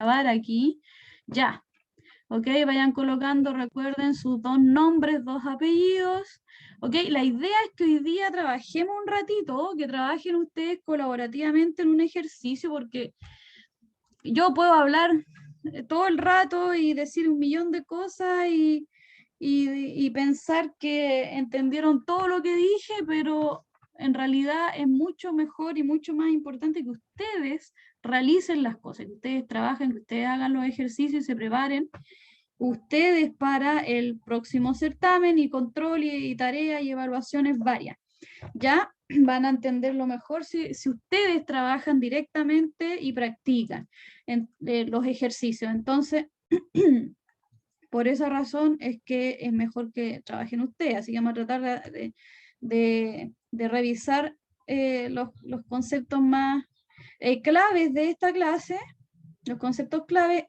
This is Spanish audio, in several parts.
grabar aquí. Ya. ¿Ok? Vayan colocando, recuerden sus 2 nombres, 2 apellidos. ¿Ok? La idea es que hoy día trabajemos un ratito, que trabajen ustedes colaborativamente en un ejercicio, porque yo puedo hablar todo el rato y decir un millón de cosas y pensar que entendieron todo lo que dije, pero en realidad es mucho mejor y mucho más importante que ustedes realicen las cosas, que ustedes trabajen, que ustedes hagan los ejercicios y se preparen ustedes para el próximo certamen y control y tarea y evaluaciones varias. Ya van a entenderlo mejor si ustedes trabajan directamente y practican los ejercicios. Entonces, por esa razón es que es mejor que trabajen ustedes. Así que vamos a tratar de revisar los conceptos más claves de esta clase, los conceptos claves,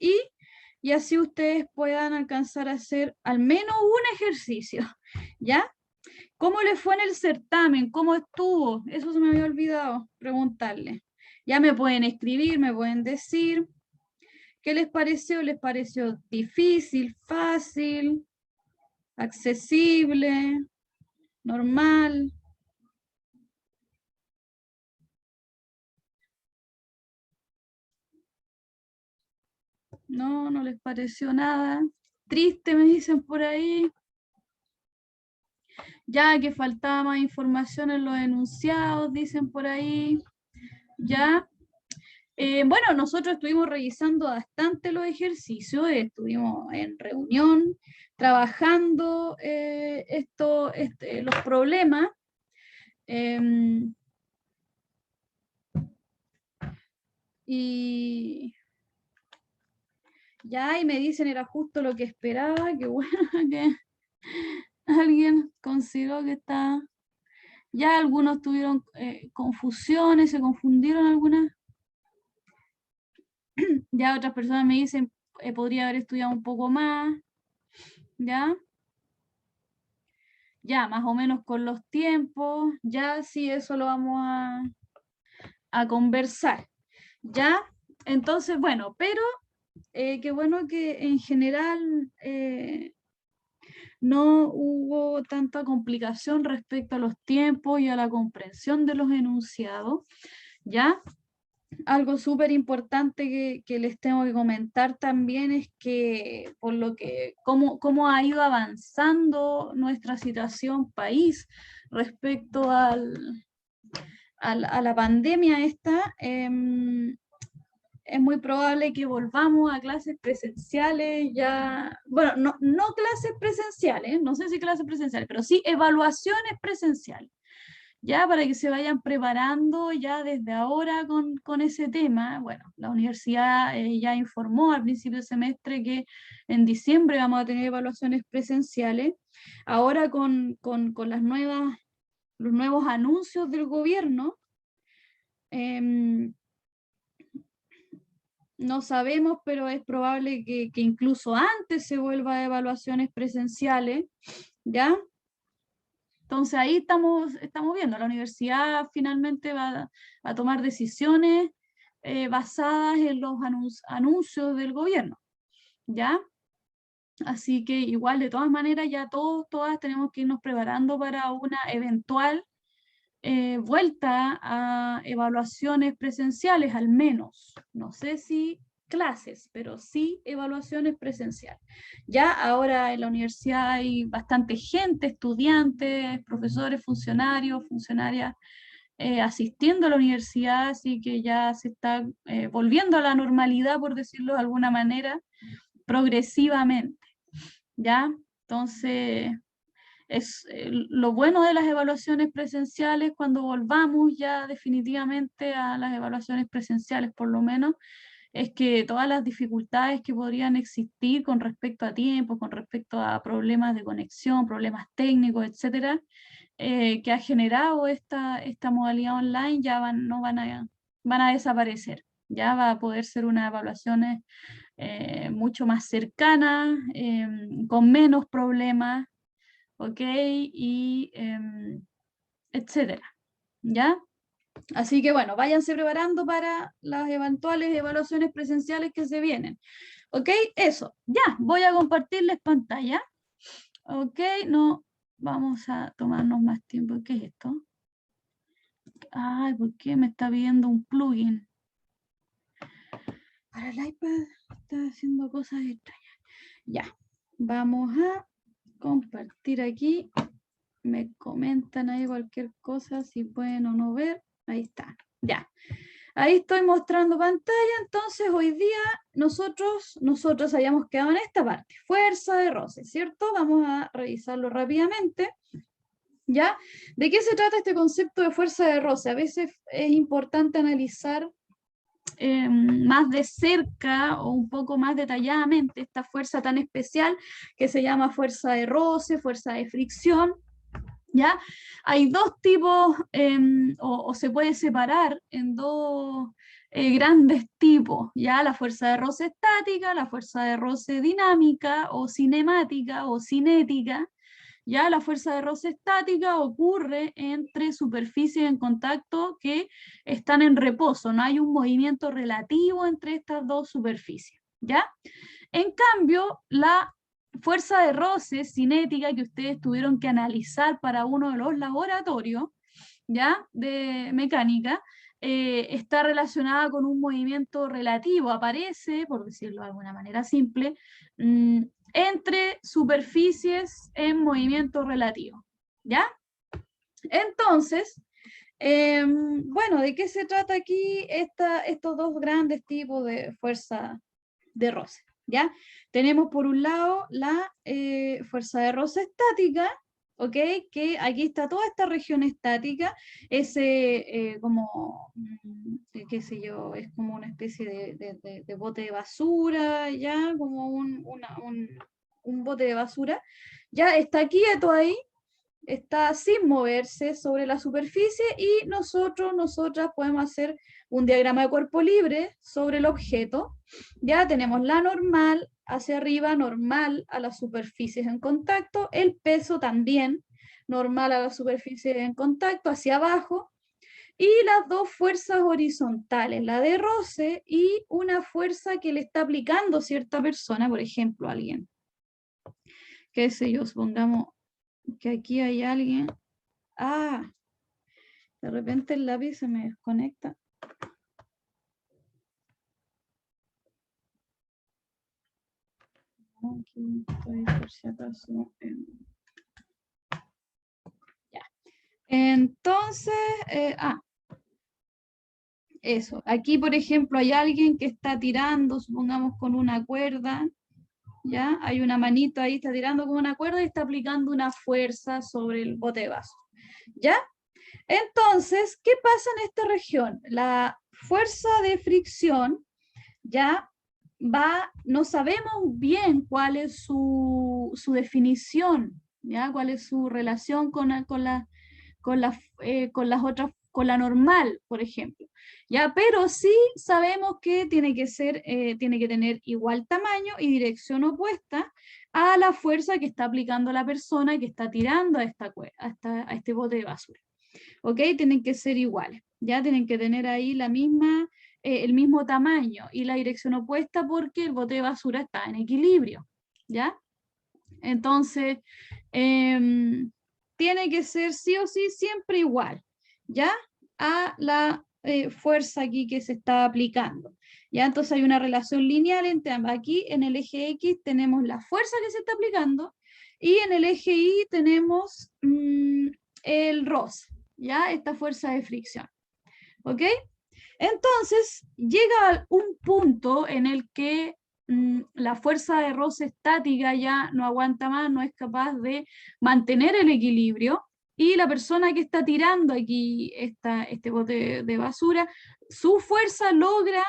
y así ustedes puedan alcanzar a hacer al menos un ejercicio, ¿ya? ¿Cómo les fue en el certamen? ¿Cómo estuvo? Eso se me había olvidado preguntarle. Ya me pueden escribir, me pueden decir qué les pareció. ¿Les pareció difícil, fácil, accesible, normal? No, no les pareció nada. Triste, me dicen por ahí. Ya que faltaba más información en los enunciados, dicen por ahí. Ya. Bueno, nosotros estuvimos revisando bastante los ejercicios, estuvimos en reunión, trabajando los problemas. Y ya, y me dicen, era justo lo que esperaba, que bueno, que alguien consideró que está... Ya algunos tuvieron confusiones, se confundieron algunas. Ya otras personas me dicen, podría haber estudiado un poco más, ¿ya? Ya, más o menos con los tiempos, ya sí, eso lo vamos a conversar, ¿ya? Entonces, bueno, pero qué bueno que en general no hubo tanta complicación respecto a los tiempos y a la comprensión de los enunciados, ¿ya? Algo súper importante que les tengo que comentar también es que por lo que cómo ha ido avanzando nuestra situación país respecto a la pandemia esta, es muy probable que volvamos a clases presenciales ya, bueno, no clases presenciales, no sé si clases presenciales, pero sí evaluaciones presenciales, ya para que se vayan preparando ya desde ahora con ese tema. Bueno, la universidad ya informó al principio del semestre que en diciembre vamos a tener evaluaciones presenciales. Ahora con los nuevos anuncios del gobierno, no sabemos, pero es probable que incluso antes se vuelva a evaluaciones presenciales, ¿ya? Entonces ahí estamos viendo, la universidad finalmente va a tomar decisiones basadas en los anuncios del gobierno, ¿ya? Así que igual de todas maneras ya todas tenemos que irnos preparando para una eventual vuelta a evaluaciones presenciales al menos. No sé si clases, pero sí evaluaciones presenciales. Ya ahora en la universidad hay bastante gente, estudiantes, profesores, funcionarios, funcionarias asistiendo a la universidad, así que ya se está volviendo a la normalidad, por decirlo de alguna manera, progresivamente. ¿Ya? Entonces, es lo bueno de las evaluaciones presenciales cuando volvamos ya definitivamente a las evaluaciones presenciales, por lo menos, es que todas las dificultades que podrían existir con respecto a tiempo, con respecto a problemas de conexión, problemas técnicos, etcétera, que ha generado esta modalidad online ya no van a desaparecer. Ya va a poder ser una evaluación mucho más cercana, con menos problemas, ¿ok? Y etcétera, ¿ya? Así que bueno, váyanse preparando para las eventuales evaluaciones presenciales que se vienen. ¿Ok? Eso. Ya, voy a compartirles pantalla. ¿Ok? No, vamos a tomarnos más tiempo. ¿Qué es esto? Ay, ¿por qué me está pidiendo un plugin? Para el iPad está haciendo cosas extrañas. Ya, vamos a compartir aquí. Me comentan ahí cualquier cosa, si pueden o no ver. Ahí está. Ya. Ahí estoy mostrando pantalla. Entonces, hoy día nosotros habíamos quedado en esta parte. Fuerza de roce, ¿cierto? Vamos a revisarlo rápidamente. ¿Ya? ¿De qué se trata este concepto de fuerza de roce? A veces es importante analizar más de cerca o un poco más detalladamente esta fuerza tan especial que se llama fuerza de roce, fuerza de fricción. ¿Ya? Hay dos tipos, o se puede separar en dos grandes tipos, ¿ya? La fuerza de roce estática, la fuerza de roce dinámica o cinemática o cinética. Ya la fuerza de roce estática ocurre entre superficies en contacto que están en reposo, no hay un movimiento relativo entre estas dos superficies, ¿ya? En cambio, la fuerza de roce cinética que ustedes tuvieron que analizar para uno de los laboratorios, ¿ya? De mecánica, está relacionada con un movimiento relativo, aparece, por decirlo de alguna manera simple, entre superficies en movimiento relativo, ¿ya? Entonces, bueno, ¿de qué se trata aquí estos dos grandes tipos de fuerza de roce? ¿Ya? Tenemos por un lado la fuerza de roce estática, ¿ok? Que aquí está toda esta región estática, ese como, qué sé yo, es como una especie de bote de basura, ¿ya? Como un bote de basura, ya está quieto ahí, está sin moverse sobre la superficie y nosotras podemos hacer un diagrama de cuerpo libre sobre el objeto. Ya tenemos la normal hacia arriba, normal a las superficies en contacto, el peso también normal a las superficies en contacto hacia abajo y las dos fuerzas horizontales, la de roce y una fuerza que le está aplicando cierta persona, por ejemplo, alguien. Qué sé yo, supongamos que aquí hay alguien. Ah, de repente el lápiz se me desconecta. Aquí estoy por si acaso. Ya. Entonces, eso. Aquí, por ejemplo, hay alguien que está tirando, supongamos, con una cuerda. ¿Ya? Hay una manito ahí, está tirando con una cuerda y está aplicando una fuerza sobre el bote de vaso. ¿Ya? Entonces, ¿qué pasa en esta región? La fuerza de fricción ya no sabemos bien cuál es su definición, ¿ya? Cuál es su relación con las otras, con la normal, por ejemplo, ¿ya? Pero sí sabemos que tiene que tener igual tamaño y dirección opuesta a la fuerza que está aplicando la persona que está tirando a este bote de basura. ¿Ok? Tienen que ser iguales, ¿ya? Tienen que tener ahí el mismo tamaño y la dirección opuesta porque el bote de basura está en equilibrio, ¿ya? Entonces, tiene que ser sí o sí siempre igual, ¿ya? A la fuerza aquí que se está aplicando. ¿Ya? Entonces hay una relación lineal entre ambas. Aquí en el eje X tenemos la fuerza que se está aplicando y en el eje Y tenemos el roce, ¿ya? Esta fuerza de fricción. ¿Ok? Entonces, llega un punto en el que la fuerza de roce estática ya no aguanta más, no es capaz de mantener el equilibrio y la persona que está tirando aquí este bote de basura, su fuerza logra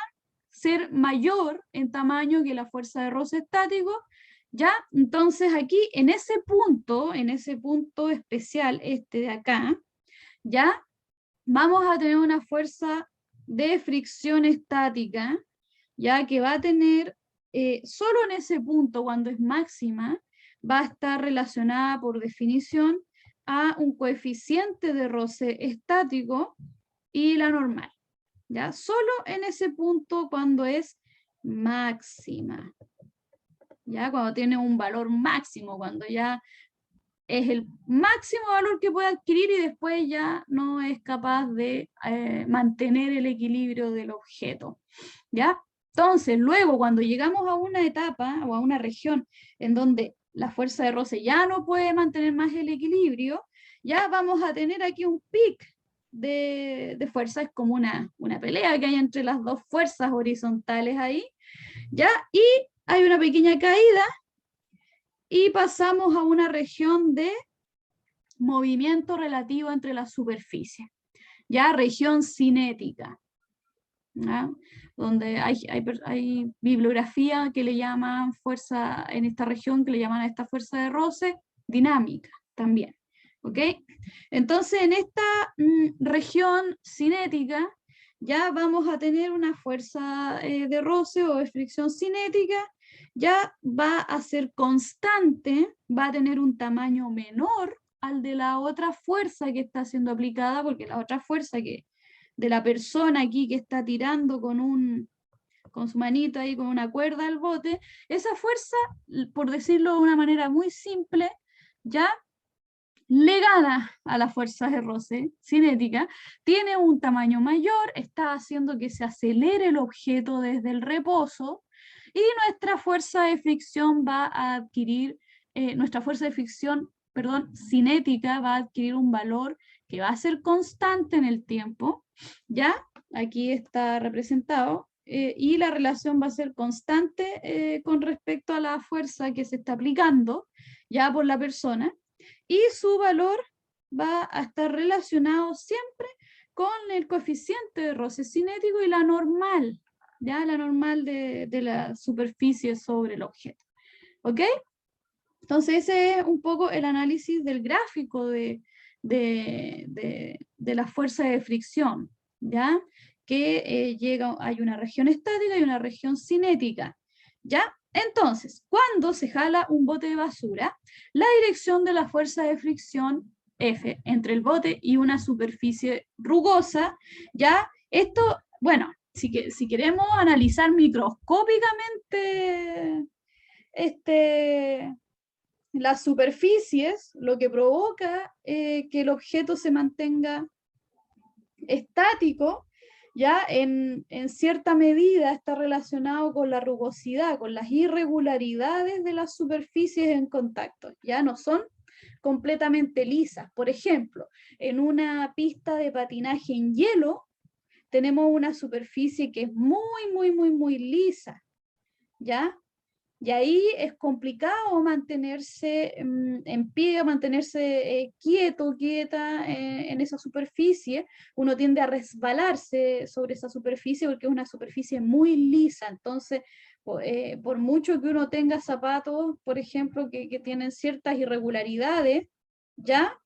ser mayor en tamaño que la fuerza de roce estático, ¿ya? Entonces aquí, en ese punto especial, este de acá, ¿ya? Vamos a tener una fuerza de fricción estática, ya que va a tener, solo en ese punto, cuando es máxima, va a estar relacionada por definición a un coeficiente de roce estático y la normal, ¿ya? Solo en ese punto cuando es máxima, ¿ya? Cuando tiene un valor máximo, cuando ya es el máximo valor que puede adquirir y después ya no es capaz de mantener el equilibrio del objeto, ¿ya? Entonces, luego cuando llegamos a una etapa o a una región en donde la fuerza de roce ya no puede mantener más el equilibrio, ya vamos a tener aquí un pic de fuerza, es como una pelea que hay entre las dos fuerzas horizontales ahí, ¿ya? Y hay una pequeña caída y pasamos a una región de movimiento relativo entre las superficies, ya región cinética, ¿ya? Donde hay bibliografía que le llaman fuerza, en esta región que le llaman a esta fuerza de roce, dinámica también, ¿ok? Entonces en esta región cinética ya vamos a tener una fuerza de roce o de fricción cinética, ya va a ser constante, va a tener un tamaño menor al de la otra fuerza que está siendo aplicada, porque la otra fuerza que de la persona aquí que está tirando con su manito ahí, con una cuerda al bote, esa fuerza, por decirlo de una manera muy simple, ya legada a la fuerza de roce cinética, tiene un tamaño mayor, está haciendo que se acelere el objeto desde el reposo, y nuestra fuerza de fricción va a adquirir, nuestra fuerza de fricción, perdón, cinética va a adquirir un valor que va a ser constante en el tiempo, ¿ya? Aquí está representado, y la relación va a ser constante con respecto a la fuerza que se está aplicando ya por la persona, y su valor va a estar relacionado siempre con el coeficiente de roce cinético y la normal, ¿ya? La normal de la superficie sobre el objeto, ¿ok? Entonces ese es un poco el análisis del gráfico de la fuerza de fricción, ¿ya? Que hay una región estática y una región cinética, ¿ya? Entonces, cuando se jala un bote de basura, la dirección de la fuerza de fricción F entre el bote y una superficie rugosa, ¿ya? Esto, bueno, si queremos analizar microscópicamente las superficies, lo que provoca que el objeto se mantenga estático, ya en cierta medida está relacionado con la rugosidad, con las irregularidades de las superficies en contacto, ya no son completamente lisas. Por ejemplo, en una pista de patinaje en hielo, tenemos una superficie que es muy lisa, ¿ya? Y ahí es complicado mantenerse en pie, mantenerse quieto, quieta en esa superficie. Uno tiende a resbalarse sobre esa superficie porque es una superficie muy lisa. Entonces, por mucho que uno tenga zapatos, por ejemplo, que tienen ciertas irregularidades, ¿ya?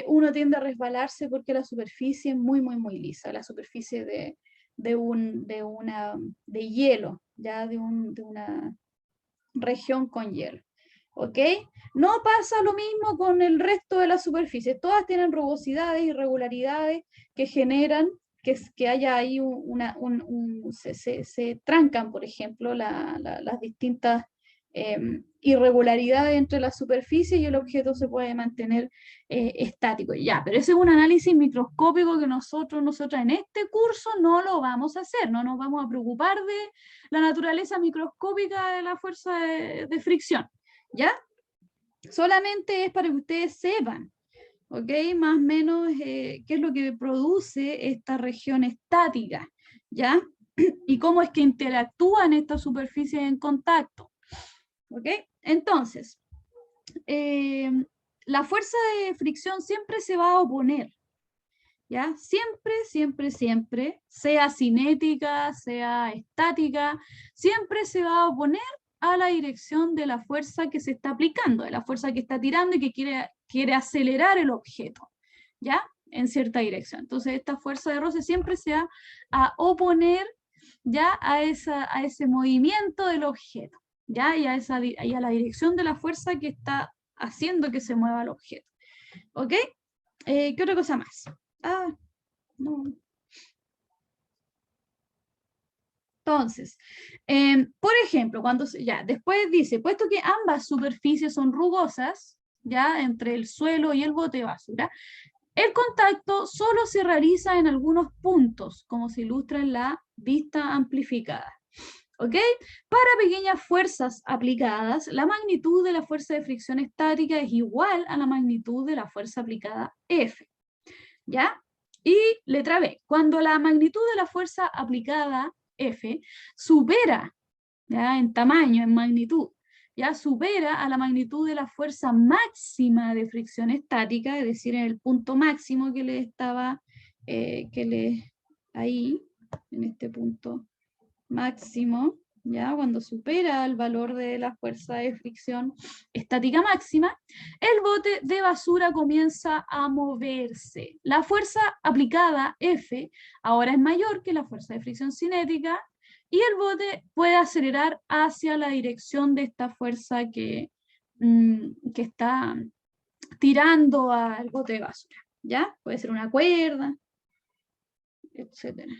Uno tiende a resbalarse porque la superficie es muy lisa. La superficie de hielo, ¿ya? De una región con hielo, ¿ok? No pasa lo mismo con el resto de las superficies, todas tienen rugosidades, irregularidades que generan que haya ahí se trancan, por ejemplo, las distintas irregularidades entre la superficie y el objeto se puede mantener estático. Ya, pero ese es un análisis microscópico que nosotras en este curso no lo vamos a hacer, no nos vamos a preocupar de la naturaleza microscópica de la fuerza de fricción, ¿ya? Solamente es para que ustedes sepan, ¿ok? Más o menos qué es lo que produce esta región estática, ¿ya? Y cómo es que interactúan estas superficies en contacto, ¿ok? Entonces, la fuerza de fricción siempre se va a oponer, ¿ya? Siempre, sea cinética, sea estática, siempre se va a oponer a la dirección de la fuerza que se está aplicando, de la fuerza que está tirando y que quiere acelerar el objeto, ¿ya? En cierta dirección. Entonces, esta fuerza de roce siempre se va a oponer ya a ese movimiento del objeto, ¿ya? Y a la dirección de la fuerza que está haciendo que se mueva el objeto, ¿ok? ¿Qué otra cosa más? No. Entonces, por ejemplo, ya después dice, puesto que ambas superficies son rugosas, ya entre el suelo y el bote de basura, el contacto solo se realiza en algunos puntos, como se ilustra en la vista amplificada. ¿Ok? Para pequeñas fuerzas aplicadas, la magnitud de la fuerza de fricción estática es igual a la magnitud de la fuerza aplicada F. ¿Ya? Y letra B, cuando la magnitud de la fuerza aplicada F supera, ¿ya? En tamaño, en magnitud, ya supera a la magnitud de la fuerza máxima de fricción estática, es decir, en el punto máximo que le estaba, ahí, en este punto máximo, ¿ya? Cuando supera el valor de la fuerza de fricción estática máxima, el bote de basura comienza a moverse. La fuerza aplicada F ahora es mayor que la fuerza de fricción cinética y el bote puede acelerar hacia la dirección de esta fuerza que está tirando al bote de basura, ¿ya? Puede ser una cuerda, etcétera.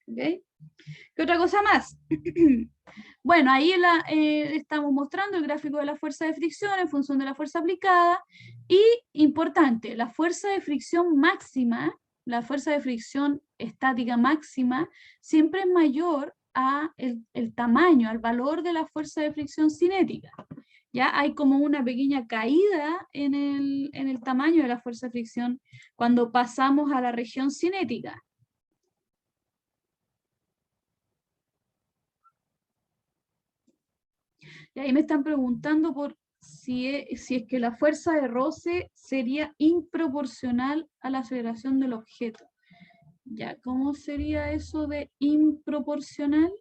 ¿Ok? ¿Qué otra cosa más? Bueno, ahí estamos mostrando el gráfico de la fuerza de fricción en función de la fuerza aplicada. Y, importante, la fuerza de fricción máxima, la fuerza de fricción estática máxima, siempre es mayor a el tamaño, al valor de la fuerza de fricción cinética. ¿Ya? Hay como una pequeña caída en el tamaño de la fuerza de fricción cuando pasamos a la región cinética. Y ahí me están preguntando por si es que la fuerza de roce sería improporcional a la aceleración del objeto. Ya, ¿cómo sería eso de improporcional?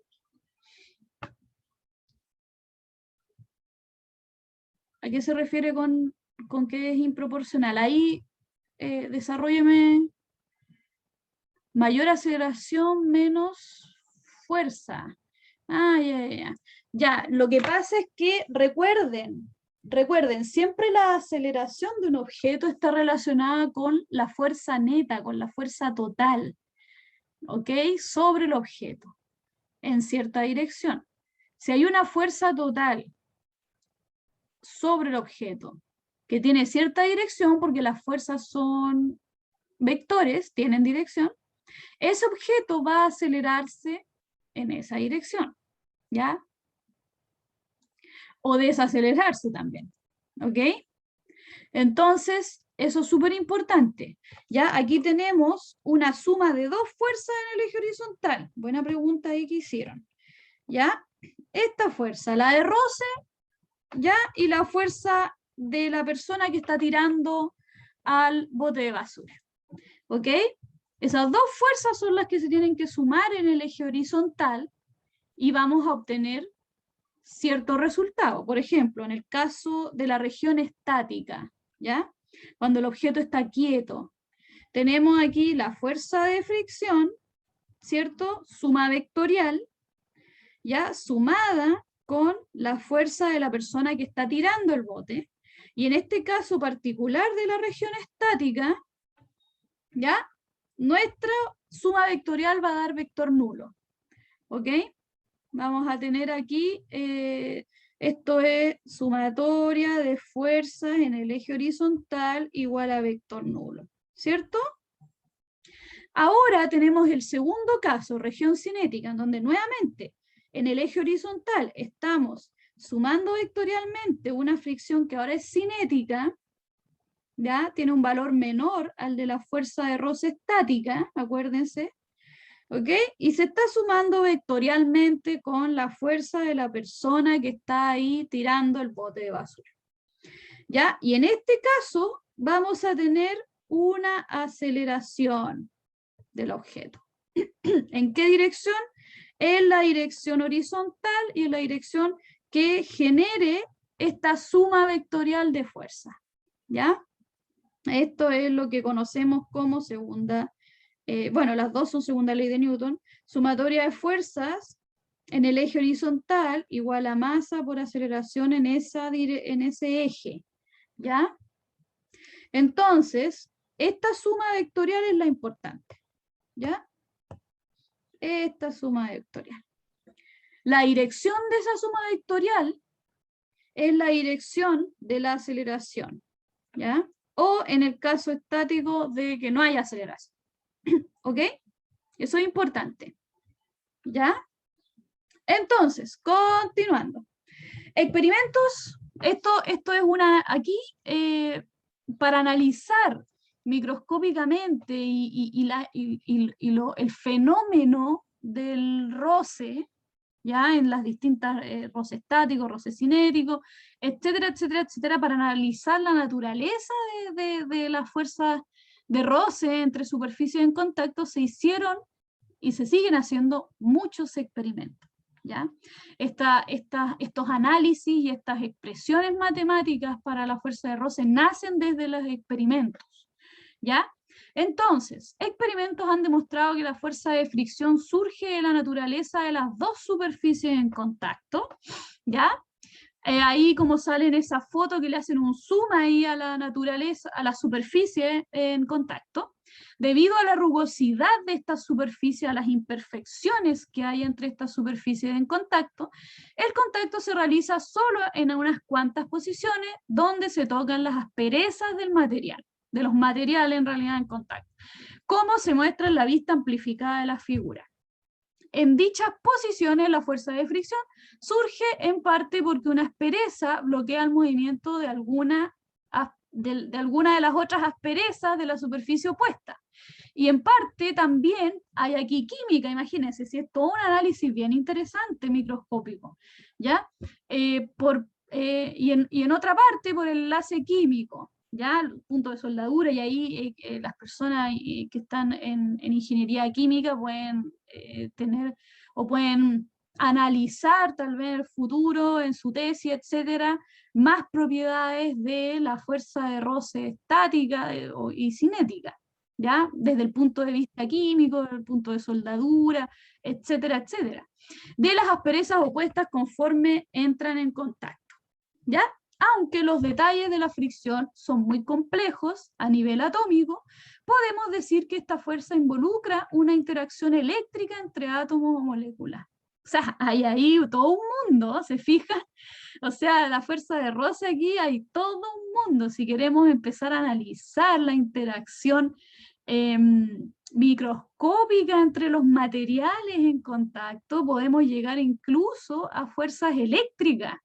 ¿A qué se refiere con que es improporcional? Ahí desarrolleme mayor aceleración menos fuerza. Ah, ya. Ya, lo que pasa es que recuerden, siempre la aceleración de un objeto está relacionada con la fuerza neta, con la fuerza total, ¿ok? Sobre el objeto, en cierta dirección. Si hay una fuerza total sobre el objeto que tiene cierta dirección, porque las fuerzas son vectores, tienen dirección, ese objeto va a acelerarse en esa dirección, ¿ya? O desacelerarse también, ¿ok? Entonces, eso es súper importante. Ya, aquí tenemos una suma de dos fuerzas en el eje horizontal. Buena pregunta ahí que hicieron. ¿Ya? Esta fuerza, la de roce, ¿ya? Y la fuerza de la persona que está tirando al bote de basura. ¿Ok? Esas dos fuerzas son las que se tienen que sumar en el eje horizontal y vamos a obtener cierto resultado. Por ejemplo, en el caso de la región estática, ¿ya? Cuando el objeto está quieto, tenemos aquí la fuerza de fricción, ¿cierto? Suma vectorial, ¿ya? Sumada con la fuerza de la persona que está tirando el bote. Y en este caso particular de la región estática, ¿ya? Nuestra suma vectorial va a dar vector nulo. ¿Ok? Vamos a tener aquí, esto es sumatoria de fuerzas en el eje horizontal igual a vector nulo, ¿cierto? Ahora tenemos el segundo caso, región cinética, en donde nuevamente en el eje horizontal estamos sumando vectorialmente una fricción que ahora es cinética, ¿ya? Tiene un valor menor al de la fuerza de roce estática, acuérdense, ¿ok? Y se está sumando vectorialmente con la fuerza de la persona que está ahí tirando el bote de basura, ¿ya? Y en este caso vamos a tener una aceleración del objeto. ¿En qué dirección? En la dirección horizontal y en la dirección que genere esta suma vectorial de fuerza, ¿ya? Esto es lo que conocemos como segunda, bueno, las dos son segunda ley de Newton, sumatoria de fuerzas en el eje horizontal igual a masa por aceleración en ese eje, ¿ya? Entonces, esta suma vectorial es la importante, ¿ya? Esta suma vectorial. La dirección de esa suma vectorial es la dirección de la aceleración, ¿ya? O en el caso estático de que no haya aceleración, ¿ok? Eso es importante, ¿ya? Entonces, continuando. Experimentos, esto es una, aquí, para analizar microscópicamente el fenómeno del roce, ya en las distintas roce estático, roce cinético, etcétera, etcétera, etcétera, para analizar la naturaleza de las fuerzas de roce entre superficies en contacto, se hicieron y se siguen haciendo muchos experimentos, ¿ya? Estos análisis y estas expresiones matemáticas para la fuerza de roce nacen desde los experimentos, ¿ya? Entonces, experimentos han demostrado que la fuerza de fricción surge de la naturaleza de las dos superficies en contacto, ¿ya? Ahí como sale en esa foto que le hacen un zoom ahí a la naturaleza, a la superficie en contacto, debido a la rugosidad de esta superficie, a las imperfecciones que hay entre estas superficies en contacto, el contacto se realiza solo en unas cuantas posiciones donde se tocan las asperezas del material, de los materiales en realidad en contacto, como se muestra en la vista amplificada de la figura. En dichas posiciones, la fuerza de fricción surge en parte porque una aspereza bloquea el movimiento de alguna de las otras asperezas de la superficie opuesta. Y en parte también hay aquí química, imagínense, si es todo un análisis bien interesante, microscópico, ¿ya? Y en otra parte por el enlace químico, ¿ya? El punto de soldadura, y ahí las personas que están en ingeniería química pueden tener o pueden analizar tal vez en el futuro, en su tesis, etcétera, más propiedades de la fuerza de roce estática y cinética, ¿ya? Desde el punto de vista químico, desde el punto de soldadura, etcétera, etcétera. De las asperezas opuestas conforme entran en contacto, ¿ya? Aunque los detalles de la fricción son muy complejos a nivel atómico, podemos decir que esta fuerza involucra una interacción eléctrica entre átomos o moléculas. O sea, hay ahí todo un mundo, ¿se fijan? O sea, la fuerza de roce aquí hay todo un mundo. Si queremos empezar a analizar la interacción microscópica entre los materiales en contacto, podemos llegar incluso a fuerzas eléctricas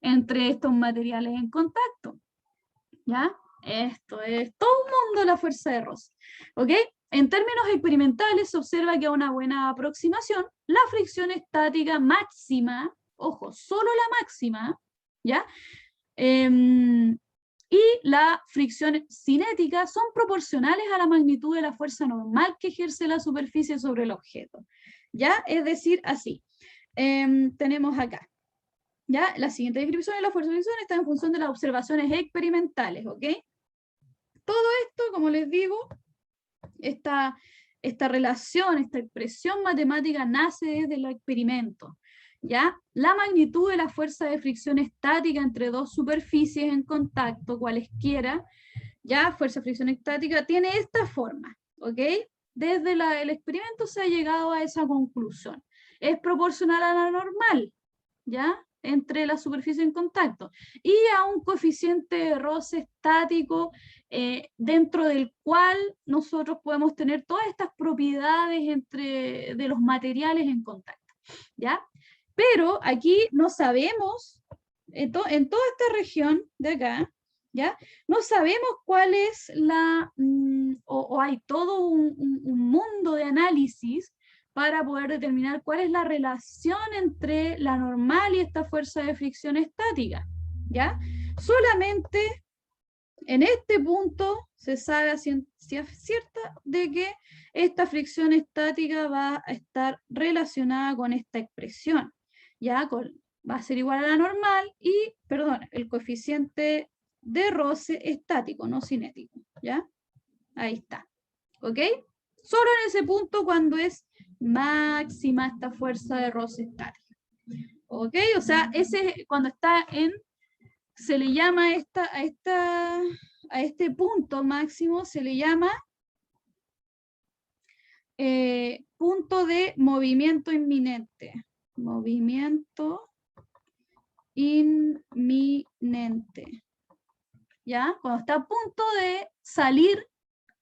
entre estos materiales en contacto, ¿ya? Esto es todo un mundo la fuerza de roce, ¿ok? En términos experimentales se observa que a una buena aproximación, la fricción estática máxima, ojo, solo la máxima, ¿ya? Y la fricción cinética son proporcionales a la magnitud de la fuerza normal que ejerce la superficie sobre el objeto, ¿ya? Es decir, así, tenemos acá, ¿ya? La siguiente descripción de la fuerza de fricción está en función de las observaciones experimentales, ¿ok? Todo esto, como les digo, esta relación, esta expresión matemática nace desde el experimento, ¿ya? La magnitud de la fuerza de fricción estática entre dos superficies en contacto, cualesquiera, ¿ya? Fuerza de fricción estática, tiene esta forma, ¿ok? Desde el experimento se ha llegado a esa conclusión. Es proporcional a la normal, ¿ya? Entre la superficie en contacto, y a un coeficiente de roce estático dentro del cual nosotros podemos tener todas estas propiedades de los materiales en contacto, ¿ya? Pero aquí no sabemos, en toda esta región de acá, ¿ya? No sabemos cuál es o hay todo un mundo de análisis para poder determinar cuál es la relación entre la normal y esta fuerza de fricción estática, ¿ya? Solamente en este punto se sabe a ciencia cierta de que esta fricción estática va a estar relacionada con esta expresión, ¿ya? Va a ser igual a la normal y, perdón, el coeficiente de roce estático, no cinético, ¿ya? Ahí está, ¿ok? Solo en ese punto cuando es máxima esta fuerza de roce estática, ¿ok? O sea, ese cuando está en, se le llama a a este punto máximo se le llama punto de movimiento inminente. Movimiento inminente. ¿Ya? Cuando está a punto de salir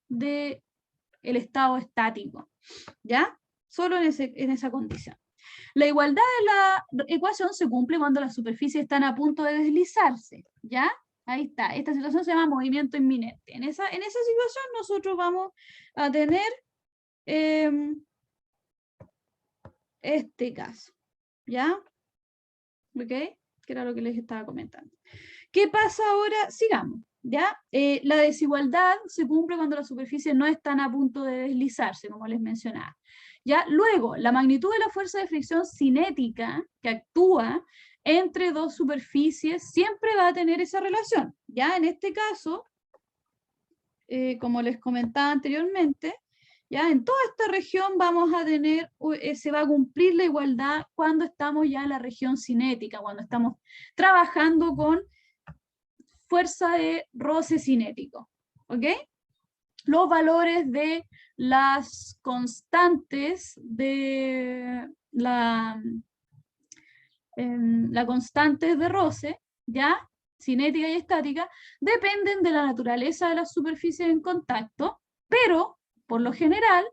del estado estático. ¿Ya? Solo en esa condición. La igualdad de la ecuación se cumple cuando las superficies están a punto de deslizarse. ¿Ya? Ahí está. Esta situación se llama movimiento inminente. En esa situación nosotros vamos a tener este caso. ¿Ya? ¿Ok? Que era lo que les estaba comentando. ¿Qué pasa ahora? Sigamos. ¿Ya? La desigualdad se cumple cuando las superficies no están a punto de deslizarse, como les mencionaba. ¿Ya? Luego, la magnitud de la fuerza de fricción cinética que actúa entre dos superficies siempre va a tener esa relación. ¿Ya? En este caso, como les comentaba anteriormente, ¿ya? En toda esta región vamos a tener, se va a cumplir la igualdad cuando estamos ya en la región cinética, cuando estamos trabajando con fuerza de roce cinético. ¿Ok? Los valores de las constantes de la constante de roce, ¿ya? Cinética y estática, dependen de la naturaleza de las superficies en contacto, pero, por lo general,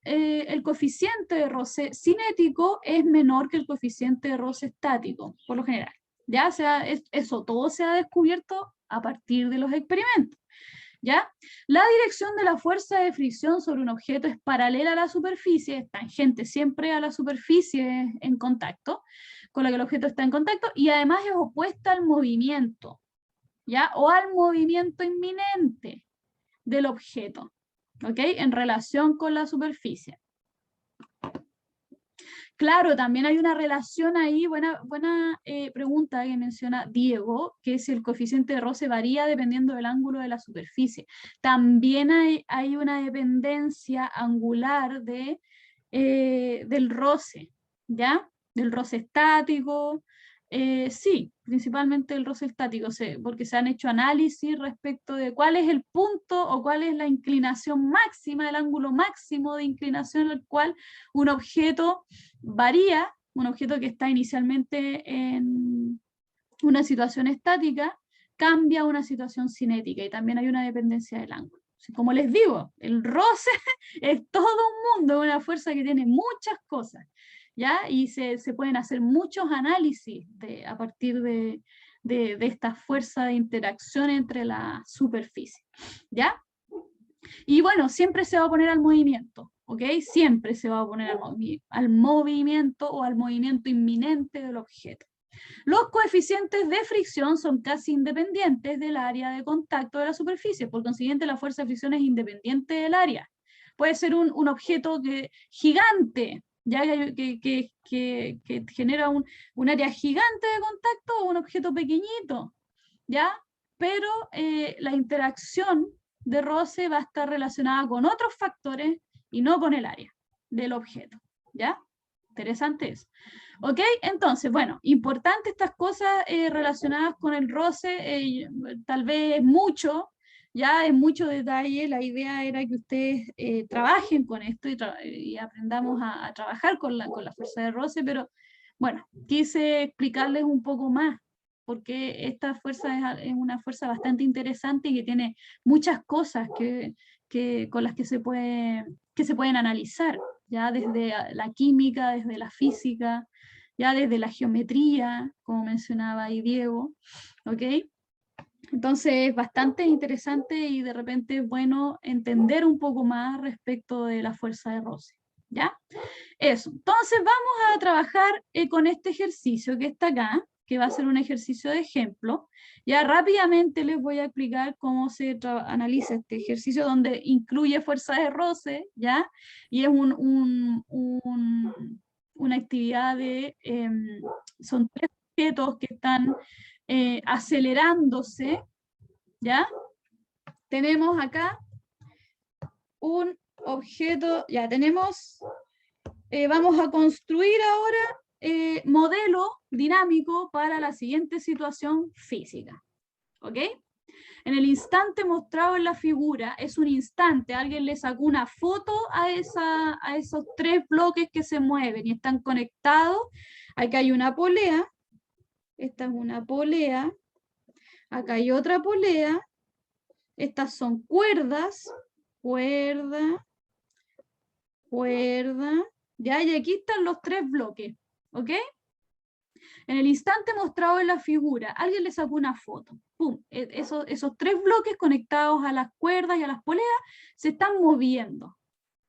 el coeficiente de roce cinético es menor que el coeficiente de roce estático, por lo general. ¿Ya? O sea, eso todo se ha descubierto a partir de los experimentos. ¿Ya? La dirección de la fuerza de fricción sobre un objeto es paralela a la superficie, es tangente siempre a la superficie en contacto, con la que el objeto está en contacto, y además es opuesta al movimiento, ¿ya? O al movimiento inminente del objeto, ¿ok? En relación con la superficie. Claro, también hay una relación ahí, buena pregunta que menciona Diego, que si el coeficiente de roce varía dependiendo del ángulo de la superficie. También hay una dependencia angular del roce, ¿ya? Del roce estático. Sí, principalmente el roce estático, porque se han hecho análisis respecto de cuál es el punto o cuál es la inclinación máxima, el ángulo máximo de inclinación al cual un objeto varía, un objeto que está inicialmente en una situación estática, cambia a una situación cinética y también hay una dependencia del ángulo. Como les digo, el roce es todo un mundo, una fuerza que tiene muchas cosas, ¿ya? Y se pueden hacer muchos análisis a partir de esta fuerza de interacción entre la superficie, ¿ya? Y bueno, siempre se va a oponer al movimiento, ¿ok? Siempre se va a oponer al movimiento o al movimiento inminente del objeto. Los coeficientes de fricción son casi independientes del área de contacto de la superficie, por consiguiente la fuerza de fricción es independiente del área. Puede ser un objeto gigante, ya que genera un área gigante de contacto o un objeto pequeñito, ¿ya? Pero la interacción de roce va a estar relacionada con otros factores y no con el área del objeto, ¿ya? Interesante eso. ¿Ok? Entonces, bueno, importante estas cosas relacionadas con el roce, tal vez mucho, ya en mucho detalle, la idea era que ustedes trabajen con esto y aprendamos a trabajar con la fuerza de roce, pero bueno, quise explicarles un poco más, porque esta fuerza es una fuerza bastante interesante y que tiene muchas cosas con las que se pueden analizar, ya desde la química, desde la física, ya desde la geometría, como mencionaba ahí Diego, ¿ok? Entonces es bastante interesante y de repente es bueno entender un poco más respecto de la fuerza de roce, ¿ya? Eso, entonces vamos a trabajar con este ejercicio que está acá, que va a ser un ejercicio de ejemplo. Ya rápidamente les voy a explicar cómo se analiza este ejercicio donde incluye fuerza de roce, ¿ya? Y es una actividad son tres objetos que están acelerándose, ¿ya? Tenemos acá un objeto, ya tenemos, vamos a construir ahora modelo dinámico para la siguiente situación física, ¿ok? En el instante mostrado en la figura, es un instante, alguien le sacó una foto a esos tres bloques que se mueven y están conectados. Aquí hay una polea, esta es una polea, acá hay otra polea, estas son cuerdas, cuerda, cuerda, ya, y aquí están los tres bloques, ¿ok? En el instante mostrado en la figura, alguien le sacó una foto. ¡Pum! Esos tres bloques conectados a las cuerdas y a las poleas se están moviendo.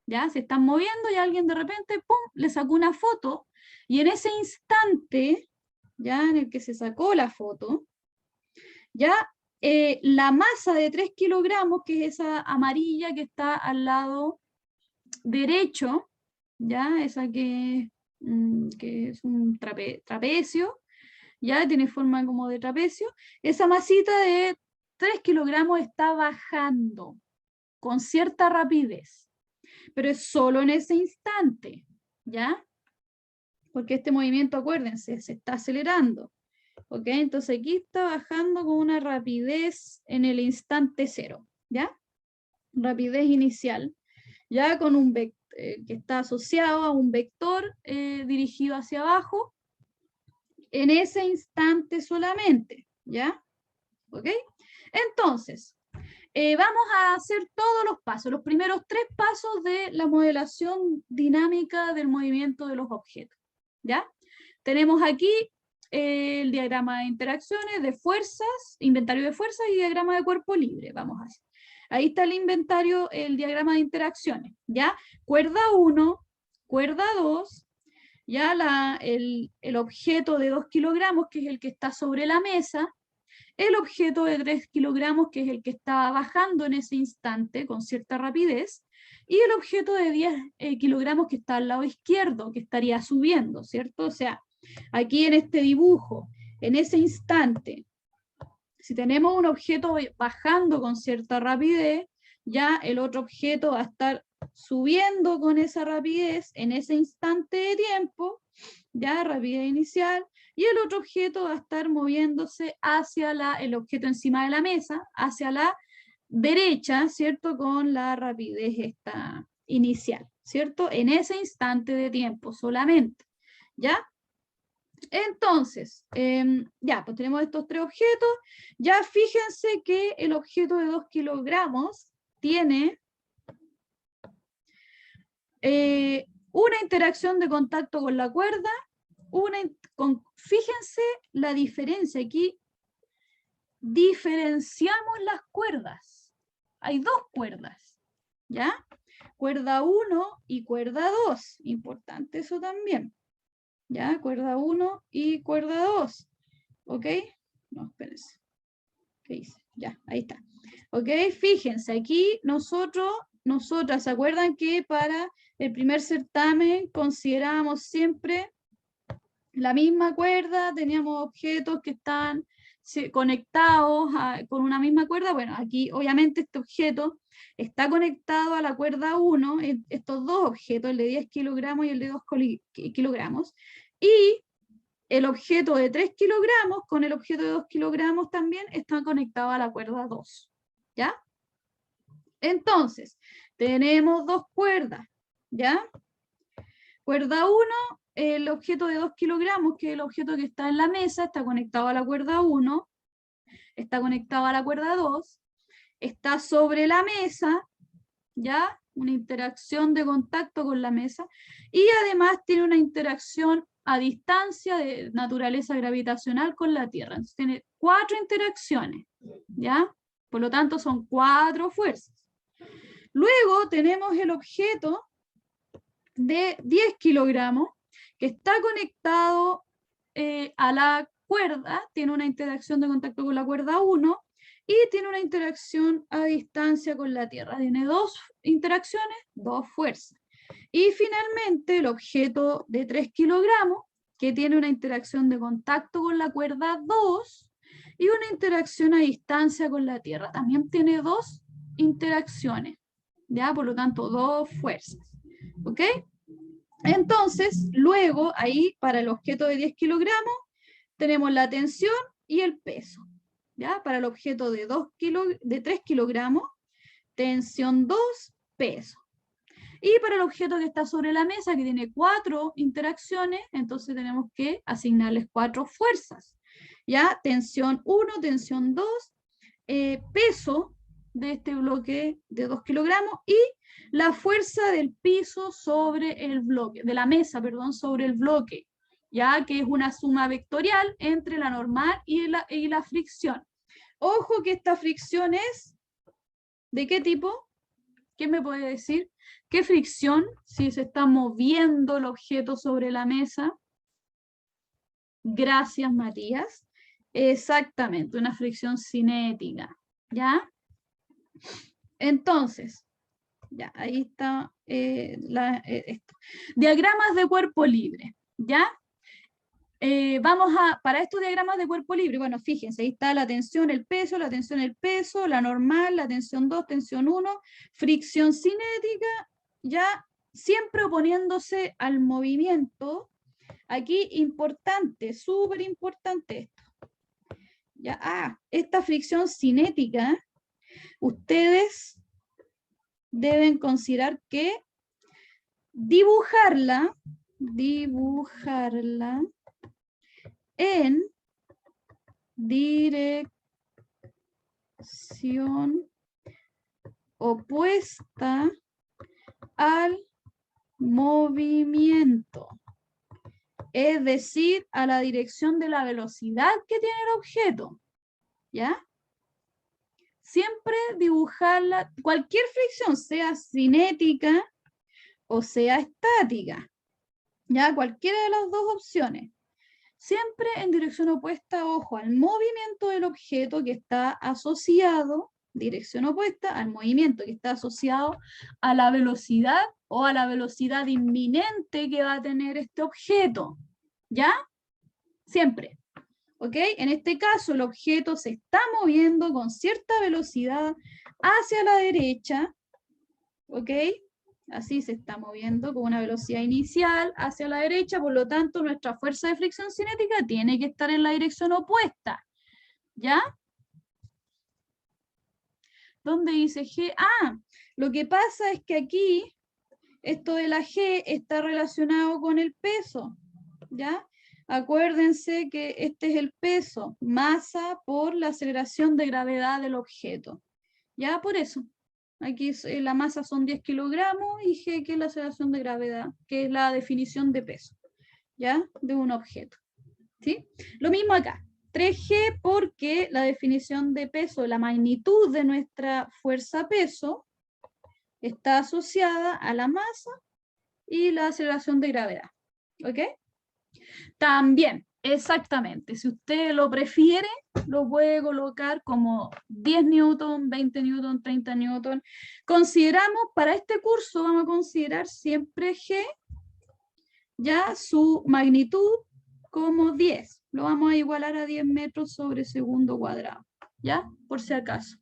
¿Ya? Se están moviendo y alguien de repente, ¡pum!, le sacó una foto. Y en ese instante, ya en el que se sacó la foto, ya la masa de 3 kilogramos, que es esa amarilla que está al lado derecho, ya esa que es un trapecio, ya tiene forma como de trapecio, esa masita de 3 kilogramos está bajando con cierta rapidez, pero es solo en ese instante, ¿ya? Porque este movimiento, acuérdense, se está acelerando, ¿ok? Entonces aquí está bajando con una rapidez en el instante cero, ¿ya? Rapidez inicial, ya con un que está asociado a un vector dirigido hacia abajo, en ese instante solamente, ¿ya? ¿Ok? Entonces, vamos a hacer todos los pasos, los primeros 3 pasos de la modelación dinámica del movimiento de los objetos, ¿ya? Tenemos aquí el diagrama de interacciones, de fuerzas, inventario de fuerzas y diagrama de cuerpo libre, vamos a hacer. Ahí está el inventario, el diagrama de interacciones, ¿ya? Cuerda 1, cuerda 2, ya el objeto de 2 kilogramos, que es el que está sobre la mesa, el objeto de 3 kilogramos, que es el que está bajando en ese instante con cierta rapidez, y el objeto de 10 kilogramos que está al lado izquierdo, que estaría subiendo, ¿cierto? O sea, aquí en este dibujo, en ese instante, si tenemos un objeto bajando con cierta rapidez, ya el otro objeto va a estar subiendo con esa rapidez en ese instante de tiempo, ya rapidez inicial, y el otro objeto va a estar moviéndose hacia el objeto encima de la mesa, hacia la derecha, ¿cierto? Con la rapidez esta inicial, ¿cierto? En ese instante de tiempo solamente, ¿ya? Entonces, ya, pues tenemos estos 3 objetos. Ya fíjense que el objeto de 2 kilogramos tiene una interacción de contacto con la cuerda, fíjense la diferencia aquí, diferenciamos las cuerdas. Hay 2 cuerdas, ¿ya? Cuerda 1 y cuerda 2, importante eso también. ¿Ya? Cuerda 1 y cuerda 2. ¿Ok? No, espérense. ¿Qué hice? Ya, ahí está. ¿Ok? Fíjense, aquí nosotras, ¿se acuerdan que para el primer certamen considerábamos siempre la misma cuerda, teníamos objetos que están conectados con una misma cuerda? Bueno, aquí obviamente este objeto está conectado a la cuerda 1, estos 2 objetos, el de 10 kilogramos y el de 2 kilogramos, y el objeto de 3 kilogramos con el objeto de 2 kilogramos también están conectados a la cuerda 2, ¿ya? Entonces, tenemos 2 cuerdas, ¿ya? Cuerda 1, el objeto de 2 kilogramos, que es el objeto que está en la mesa, está conectado a la cuerda 1, está conectado a la cuerda 2, está sobre la mesa, ¿ya? Una interacción de contacto con la mesa, y además tiene una interacción a distancia de naturaleza gravitacional con la Tierra. Entonces tiene 4 interacciones, ¿ya? Por lo tanto son 4 fuerzas. Luego tenemos el objeto de 10 kilogramos, que está conectado a la cuerda, tiene una interacción de contacto con la cuerda 1, y tiene una interacción a distancia con la Tierra. Tiene 2 interacciones, 2 fuerzas. Y finalmente el objeto de 3 kilogramos, que tiene una interacción de contacto con la cuerda 2 y una interacción a distancia con la Tierra. También tiene 2 interacciones, ¿ya? Por lo tanto, 2 fuerzas. ¿Ok? Entonces, luego, ahí, para el objeto de 10 kilogramos, tenemos la tensión y el peso. ¿ya? Para el objeto de 3 kilogramos, tensión 2, peso. Y para el objeto que está sobre la mesa, que tiene 4 interacciones, entonces tenemos que asignarles 4 fuerzas. ¿Ya? Tensión 1, tensión 2, peso de este bloque de 2 kilogramos y la fuerza del piso sobre el bloque, de la mesa, perdón, sobre el bloque, ya que es una suma vectorial entre la normal y la fricción. Ojo que esta fricción es, ¿de qué tipo? ¿Qué me puede decir? ¿Qué fricción? Si se está moviendo el objeto sobre la mesa. Gracias, Matías. Exactamente, una fricción cinética. ¿Ya? Entonces, ya, ahí está esto. Diagramas de cuerpo libre. ¿Ya? Para estos diagramas de cuerpo libre, bueno, fíjense, ahí está la tensión, el peso, la normal, la tensión 2, tensión 1, fricción cinética, ya siempre oponiéndose al movimiento. Aquí importante, súper importante esto. Ya, esta fricción cinética, ustedes deben considerar que dibujarla en dirección opuesta al movimiento, es decir, a la dirección de la velocidad que tiene el objeto, ¿ya? Siempre dibujarla, cualquier fricción, sea cinética o sea estática, ¿ya? Cualquiera de las dos opciones. Siempre en dirección opuesta, ojo, al movimiento del objeto que está asociado, dirección opuesta al movimiento que está asociado a la velocidad o a la velocidad inminente que va a tener este objeto. ¿Ya? Siempre. ¿Ok? En este caso, el objeto se está moviendo con cierta velocidad hacia la derecha. ¿Ok? Así se está moviendo con una velocidad inicial hacia la derecha, por lo tanto nuestra fuerza de fricción cinética tiene que estar en la dirección opuesta. ¿Ya? ¿Dónde dice G? Lo que pasa es que aquí, esto de la G está relacionado con el peso. ¿Ya? Acuérdense que este es el peso, masa por la aceleración de gravedad del objeto. ¿Ya? Por eso. Aquí la masa son 10 kilogramos y G, que es la aceleración de gravedad, que es la definición de peso, ¿ya? De un objeto, ¿sí? Lo mismo acá, 3G porque la definición de peso, la magnitud de nuestra fuerza-peso, está asociada a la masa y la aceleración de gravedad, ¿ok? También, exactamente, si usted lo prefiere, lo puede colocar como 10 newton, 20 newton, 30 newton. Consideramos, para este curso vamos a considerar siempre G, ya su magnitud como 10. Lo vamos a igualar a 10 metros sobre segundo cuadrado, ¿ya? Por si acaso.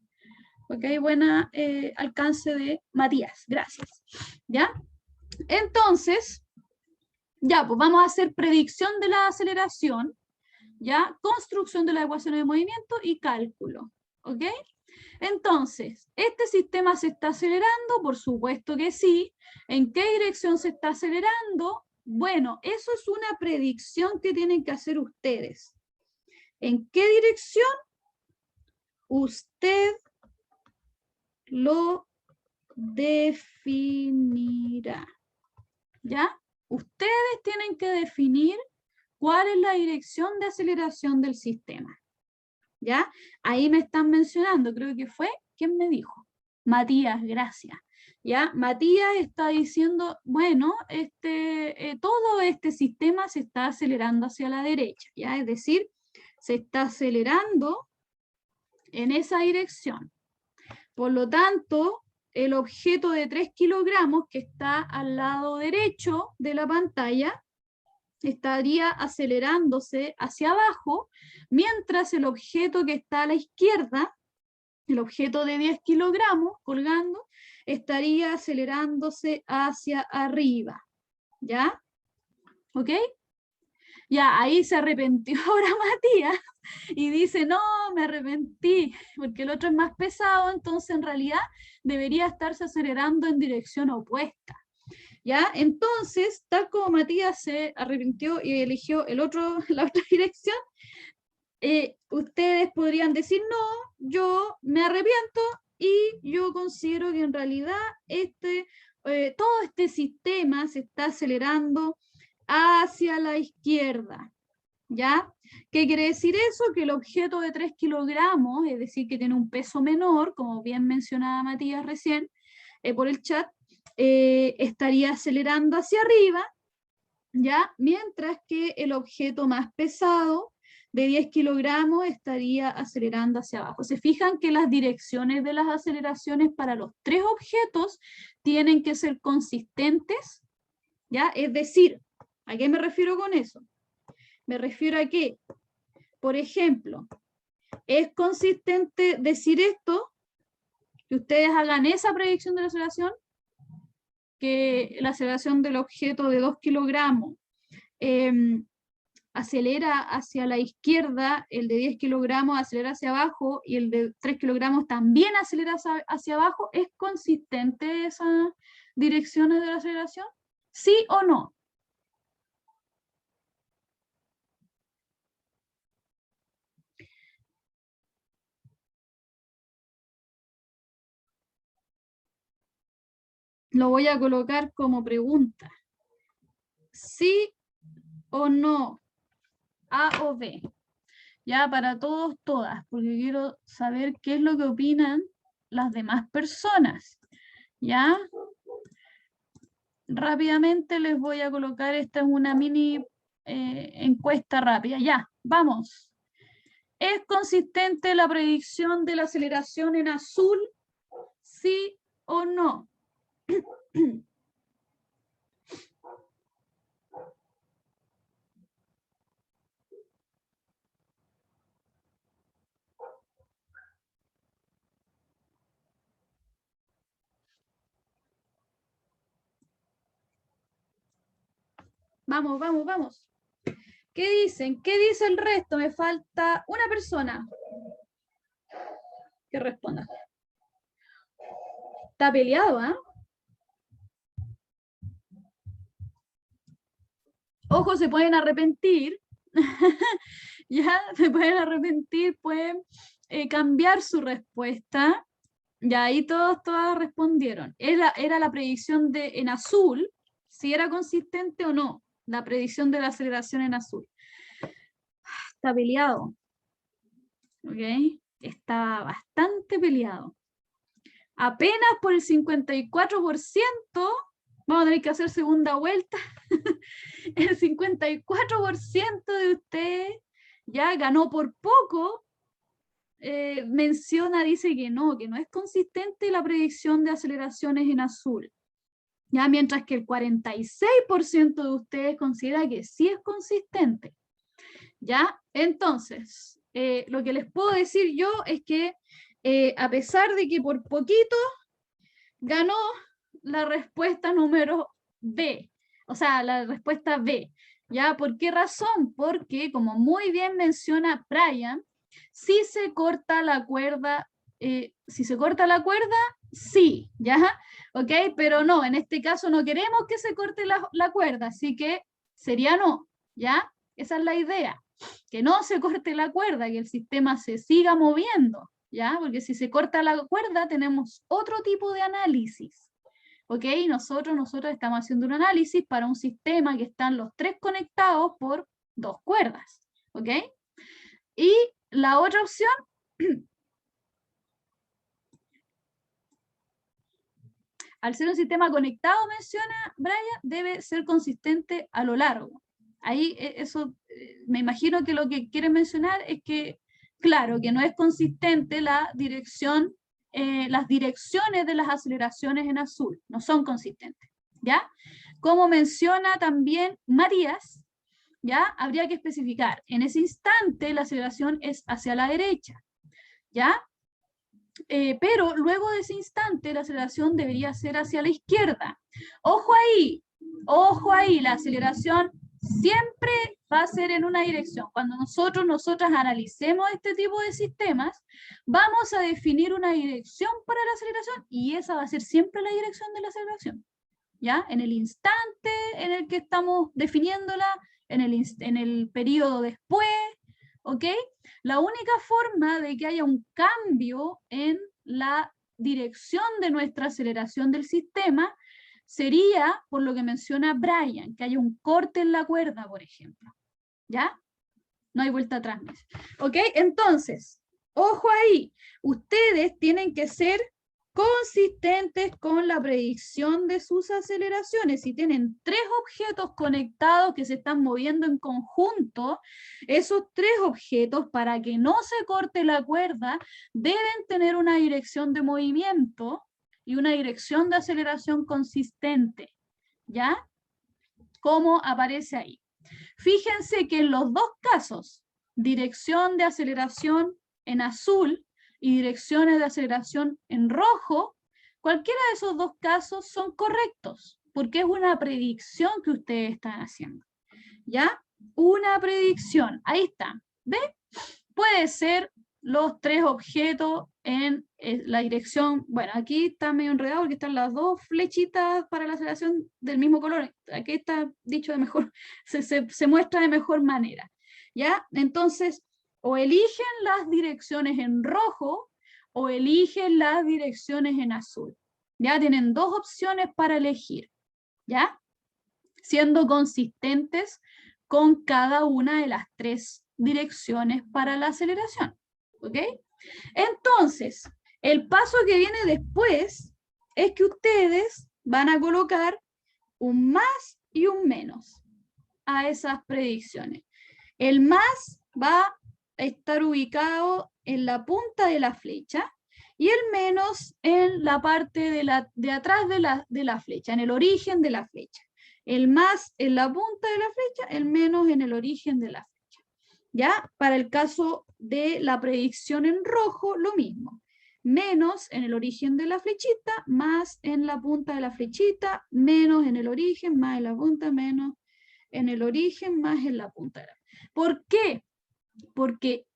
Ok, buena alcance de Matías, gracias. ¿Ya? Entonces, ya, pues vamos a hacer predicción de la aceleración, ¿ya? Construcción de las ecuaciones de movimiento y cálculo, ¿ok? Entonces, ¿este sistema se está acelerando? Por supuesto que sí. ¿En qué dirección se está acelerando? Bueno, eso es una predicción que tienen que hacer ustedes. ¿En qué dirección? Usted lo definirá, ¿ya? Ustedes tienen que definir cuál es la dirección de aceleración del sistema, ¿ya? Ahí me están mencionando, creo que fue, ¿quién me dijo? Matías, gracias. ¿Ya? Matías está diciendo, bueno, todo este sistema se está acelerando hacia la derecha, ¿ya? Es decir, se está acelerando en esa dirección. Por lo tanto, el objeto de 3 kilogramos que está al lado derecho de la pantalla estaría acelerándose hacia abajo, mientras el objeto que está a la izquierda, el objeto de 10 kilogramos colgando, estaría acelerándose hacia arriba. ¿Ya? ¿Ok? Ya, ahí se arrepintió ahora Matías y dice, no, me arrepentí, porque el otro es más pesado, entonces en realidad debería estarse acelerando en dirección opuesta. ¿Ya? Entonces, tal como Matías se arrepintió y eligió la otra dirección, ustedes podrían decir, no, yo me arrepiento y yo considero que en realidad todo este sistema se está acelerando hacia la izquierda. ¿Ya? ¿Qué quiere decir eso? Que el objeto de 3 kilogramos, es decir, que tiene un peso menor, como bien mencionaba Matías recién por el chat, estaría acelerando hacia arriba, ¿ya? Mientras que el objeto más pesado, de 10 kilogramos, estaría acelerando hacia abajo. ¿Se fijan que las direcciones de las aceleraciones para los tres objetos tienen que ser consistentes? ¿Ya? Es decir, ¿a qué me refiero con eso? Me refiero a que, por ejemplo, es consistente decir esto, que ustedes hagan esa predicción de la aceleración, que la aceleración del objeto de 2 kilogramos acelera hacia la izquierda, el de 10 kilogramos acelera hacia abajo y el de 3 kilogramos también acelera hacia abajo. ¿Es consistente esas direcciones de la aceleración? ¿Sí o no? Lo voy a colocar como pregunta. ¿Sí o no? A o B. Ya para todos, todas, porque quiero saber qué es lo que opinan las demás personas. ¿Ya? Rápidamente les voy a colocar, esta es una mini encuesta rápida. Ya, vamos. ¿Es consistente la predicción de la aceleración en azul? ¿Sí o no? Vamos, vamos, vamos. ¿Qué dicen? ¿Qué dice el resto? Me falta una persona que responda. Está peleado, ¿ah? Ojo, se pueden arrepentir. Ya, se pueden arrepentir, pueden cambiar su respuesta. Ya ahí todas respondieron. Era la predicción en azul, si era consistente o no, la predicción de la aceleración en azul. Está peleado. ¿Ok? Está bastante peleado. Apenas por el 54%, vamos a tener que hacer segunda vuelta. El 54% de ustedes ya ganó por poco. Dice que no es consistente la predicción de aceleraciones en azul. Ya, mientras que el 46% de ustedes considera que sí es consistente. ¿Ya? Entonces, lo que les puedo decir yo es que a pesar de que por poquito ganó la respuesta número B, o sea, la respuesta B. ¿Ya? ¿Por qué razón? Porque, como muy bien menciona Brian, si se corta la cuerda, sí, ¿ya? ¿Ok? Pero no, en este caso no queremos que se corte la cuerda, así que sería no, ¿ya? Esa es la idea, que no se corte la cuerda, que el sistema se siga moviendo, ¿ya? Porque si se corta la cuerda tenemos otro tipo de análisis, ¿ok? Nosotros estamos haciendo un análisis para un sistema que están los tres conectados por dos cuerdas, ¿ok? Y la otra opción, al ser un sistema conectado, menciona Brian, debe ser consistente a lo largo. Ahí eso, me imagino que lo que quieren mencionar es que, claro, que no es consistente la dirección, las direcciones de las aceleraciones en azul, no son consistentes, ¿ya? Como menciona también Matías, ¿ya? Habría que especificar, en ese instante la aceleración es hacia la derecha, ¿ya? Pero luego de ese instante la aceleración debería ser hacia la izquierda. Ojo ahí, la aceleración siempre va a ser en una dirección. Cuando nosotras analicemos este tipo de sistemas, vamos a definir una dirección para la aceleración y esa va a ser siempre la dirección de la aceleración. ¿Ya? En el instante en el que estamos definiéndola, en el periodo después, ¿ok? La única forma de que haya un cambio en la dirección de nuestra aceleración del sistema sería, por lo que menciona Brian, que haya un corte en la cuerda, por ejemplo. ¿Ya? No hay vuelta atrás. ¿Ok? Entonces, ojo ahí, ustedes tienen que ser consistentes con la predicción de sus aceleraciones. Si tienen 3 objetos conectados que se están moviendo en conjunto, esos 3 objetos, para que no se corte la cuerda, deben tener una dirección de movimiento y una dirección de aceleración consistente. ¿Ya? ¿Cómo aparece ahí? Fíjense que en los dos casos, dirección de aceleración en azul y direcciones de aceleración en rojo, cualquiera de esos dos casos son correctos, porque es una predicción que ustedes están haciendo. ¿Ya? Una predicción. Ahí está. ¿Ve? Puede ser los 3 objetos en la dirección. Bueno, aquí está medio enredado porque están las 2 flechitas para la aceleración del mismo color. Aquí está dicho de mejor, se muestra de mejor manera. ¿Ya? Entonces, o eligen las direcciones en rojo o eligen las direcciones en azul. Ya tienen 2 opciones para elegir. ¿Ya? Siendo consistentes con cada una de las 3 direcciones para la aceleración. ¿Ok? Entonces, el paso que viene después es que ustedes van a colocar un más y un menos a esas predicciones. El más va a estar ubicado en la punta de la flecha y el menos en la parte de atrás de la flecha, en el origen de la flecha. El más en la punta de la flecha, el menos en el origen de la flecha. ¿Ya? Para el caso de la predicción en rojo, lo mismo. Menos en el origen de la flechita, más en la punta de la flechita, menos en el origen, más en la punta, menos en el origen, más en la punta de la flechita. ¿Por qué? Porque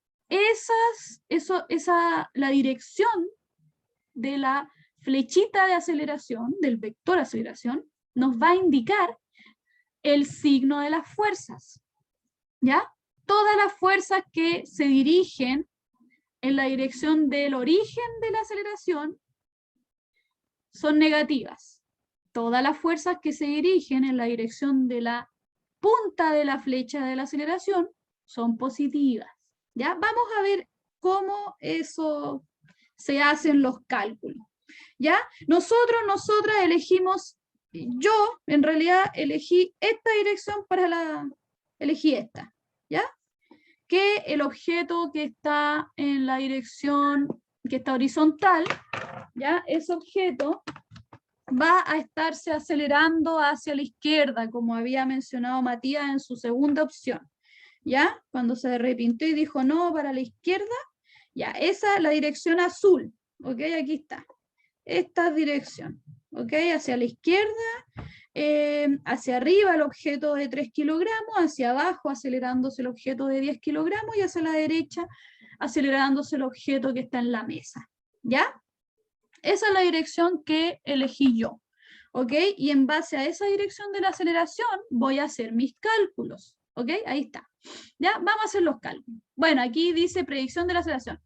la dirección de la flechita de aceleración, del vector aceleración, nos va a indicar el signo de las fuerzas. ¿Ya? Todas las fuerzas que se dirigen en la dirección del origen de la aceleración son negativas. Todas las fuerzas que se dirigen en la dirección de la punta de la flecha de la aceleración son positivas. ¿Ya? Vamos a ver cómo eso se hacen los cálculos. ¿Ya? Nosotras elegimos, yo en realidad elegí esta dirección elegí esta, ¿ya? Que el objeto que está en la dirección, que está horizontal, ¿ya? Ese objeto va a estarse acelerando hacia la izquierda, como había mencionado Matías en su segunda opción, ¿ya? Cuando se repintió y dijo no para la izquierda, ya, esa es la dirección azul, ¿ok? Aquí está, esta dirección, ¿ok? Hacia la izquierda, hacia arriba el objeto de 3 kilogramos, hacia abajo acelerándose el objeto de 10 kilogramos y hacia la derecha acelerándose el objeto que está en la mesa, ¿ya? Esa es la dirección que elegí yo, ¿ok? Y en base a esa dirección de la aceleración voy a hacer mis cálculos, ¿ok? Ahí está. ¿Ya? Vamos a hacer los cálculos. Bueno, aquí dice predicción de la aceleración.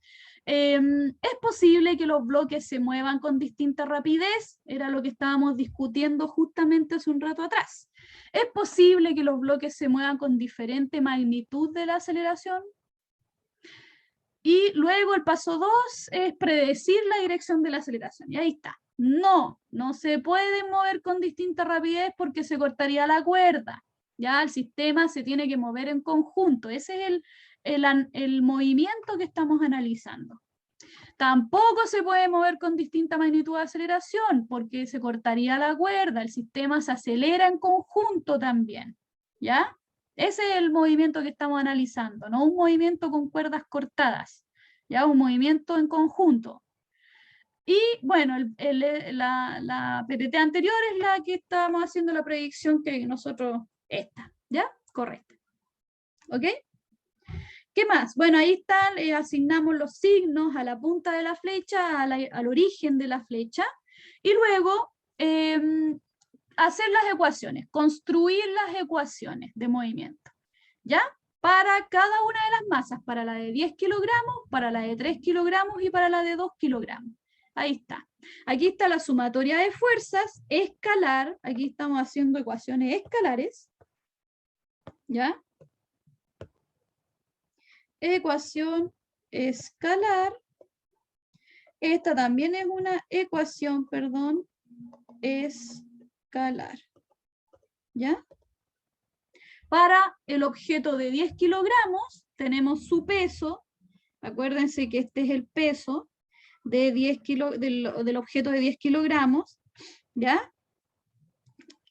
¿Es posible que los bloques se muevan con distinta rapidez? Era lo que estábamos discutiendo justamente hace un rato atrás. ¿Es posible que los bloques se muevan con diferente magnitud de la aceleración? Y luego el paso 2 es predecir la dirección de la aceleración. Y ahí está. No se puede mover con distinta rapidez porque se cortaría la cuerda. Ya el sistema se tiene que mover en conjunto. Ese es el movimiento que estamos analizando. Tampoco se puede mover con distinta magnitud de aceleración porque se cortaría la cuerda. El sistema se acelera en conjunto también. ¿Ya? Ese es el movimiento que estamos analizando, no un movimiento con cuerdas cortadas, ya un movimiento en conjunto. Y bueno, la PPT anterior es la que estábamos haciendo la predicción que nosotros, esta, ¿ya? correcta. ¿Ok? ¿Qué más? Bueno, ahí están, asignamos los signos a la punta de la flecha, al origen de la flecha, y luego hacer las ecuaciones, construir las ecuaciones de movimiento, ¿ya? Para cada una de las masas, para la de 10 kilogramos, para la de 3 kilogramos y para la de 2 kilogramos. Ahí está. Aquí está la sumatoria de fuerzas escalar, aquí estamos haciendo ecuaciones escalares, ¿ya? Ecuación escalar. Esta también es una ecuación, perdón, escalar. ¿Ya? Para el objeto de 10 kilogramos, tenemos su peso. Acuérdense que este es el peso de 10 del objeto de 10 kilogramos. ¿Ya?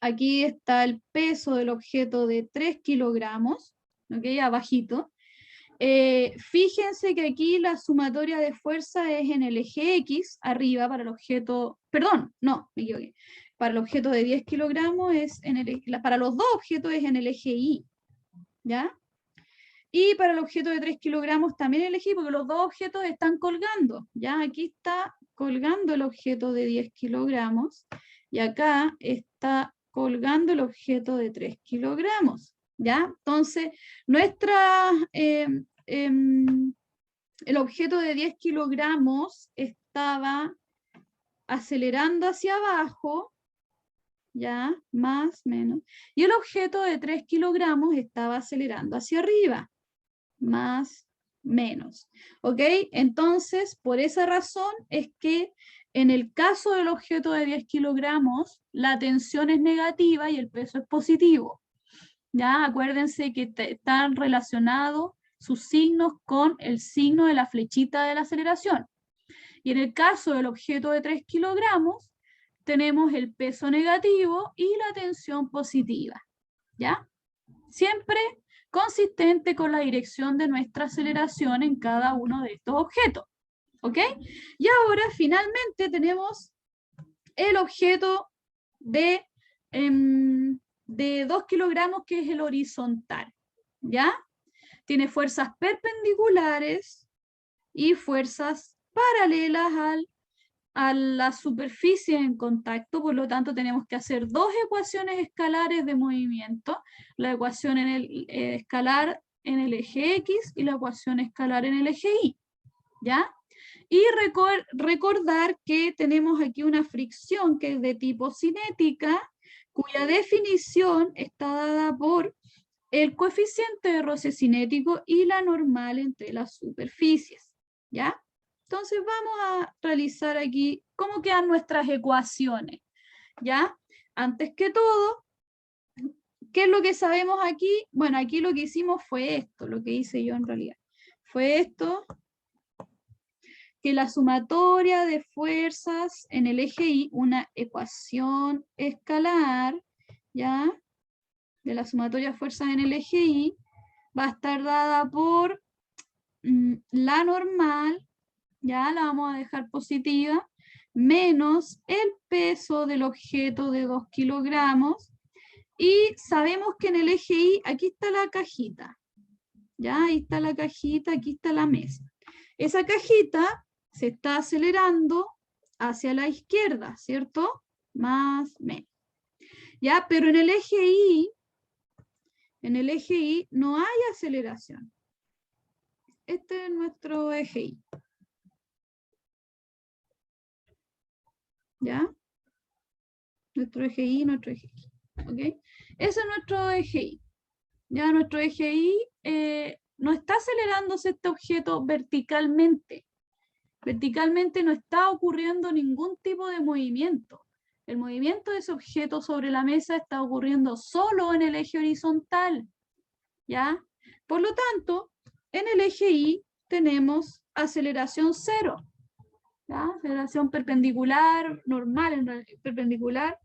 Aquí está el peso del objeto de 3 kilogramos. ¿Ok? Abajito. Fíjense que aquí la sumatoria de fuerza es en el eje X, arriba para el objeto, perdón, no, me equivoqué. Para el objeto de 10 kilogramos es en para los dos objetos es en el eje Y, ¿ya? Y para el objeto de 3 kilogramos también el eje Y, porque los dos objetos están colgando, ¿ya? Aquí está colgando el objeto de 10 kilogramos y acá está colgando el objeto de 3 kilogramos, ¿ya? Entonces, el objeto de 10 kilogramos estaba acelerando hacia abajo, ya, más, menos, y el objeto de 3 kilogramos estaba acelerando hacia arriba, más, menos, ¿ok? Entonces, por esa razón es que en el caso del objeto de 10 kilogramos, la tensión es negativa y el peso es positivo, ¿ya? Acuérdense que están relacionados sus signos con el signo de la flechita de la aceleración. Y en el caso del objeto de 3 kilogramos, tenemos el peso negativo y la tensión positiva, ¿ya? Siempre consistente con la dirección de nuestra aceleración en cada uno de estos objetos, ¿ok? Y ahora finalmente tenemos el objeto de 2 kilogramos, que es el horizontal, ¿ya? Tiene fuerzas perpendiculares y fuerzas paralelas a la superficie en contacto, por lo tanto tenemos que hacer dos ecuaciones escalares de movimiento, la ecuación escalar en el eje X y la ecuación escalar en el eje Y, ¿ya? Y recordar que tenemos aquí una fricción que es de tipo cinética, cuya definición está dada por el coeficiente de roce cinético y la normal entre las superficies, ¿ya? Entonces vamos a realizar aquí cómo quedan nuestras ecuaciones, ¿ya? Antes que todo, ¿qué es lo que sabemos aquí? Bueno, aquí lo que hicimos fue esto, lo que hice yo en realidad. Fue esto, que la sumatoria de fuerzas en el eje Y, una ecuación escalar, ¿ya? De la sumatoria de fuerzas en el eje Y, va a estar dada por la normal, ya la vamos a dejar positiva, menos el peso del objeto de 2 kilogramos, y sabemos que en el eje Y, aquí está la cajita, ya, ahí está la cajita, aquí está la mesa. Esa cajita se está acelerando hacia la izquierda, ¿cierto? Más, menos. Ya, pero en el eje Y no hay aceleración. Este es nuestro eje Y. ¿Ya? Nuestro eje Y, nuestro eje Y. ¿Ok? Ese es nuestro eje Y. Ya, nuestro eje Y no está acelerándose este objeto verticalmente. Verticalmente no está ocurriendo ningún tipo de movimiento. El movimiento de ese objeto sobre la mesa está ocurriendo solo en el eje horizontal, ¿ya? Por lo tanto, en el eje Y tenemos aceleración cero, ¿ya? Aceleración perpendicular, normal, perpendicular,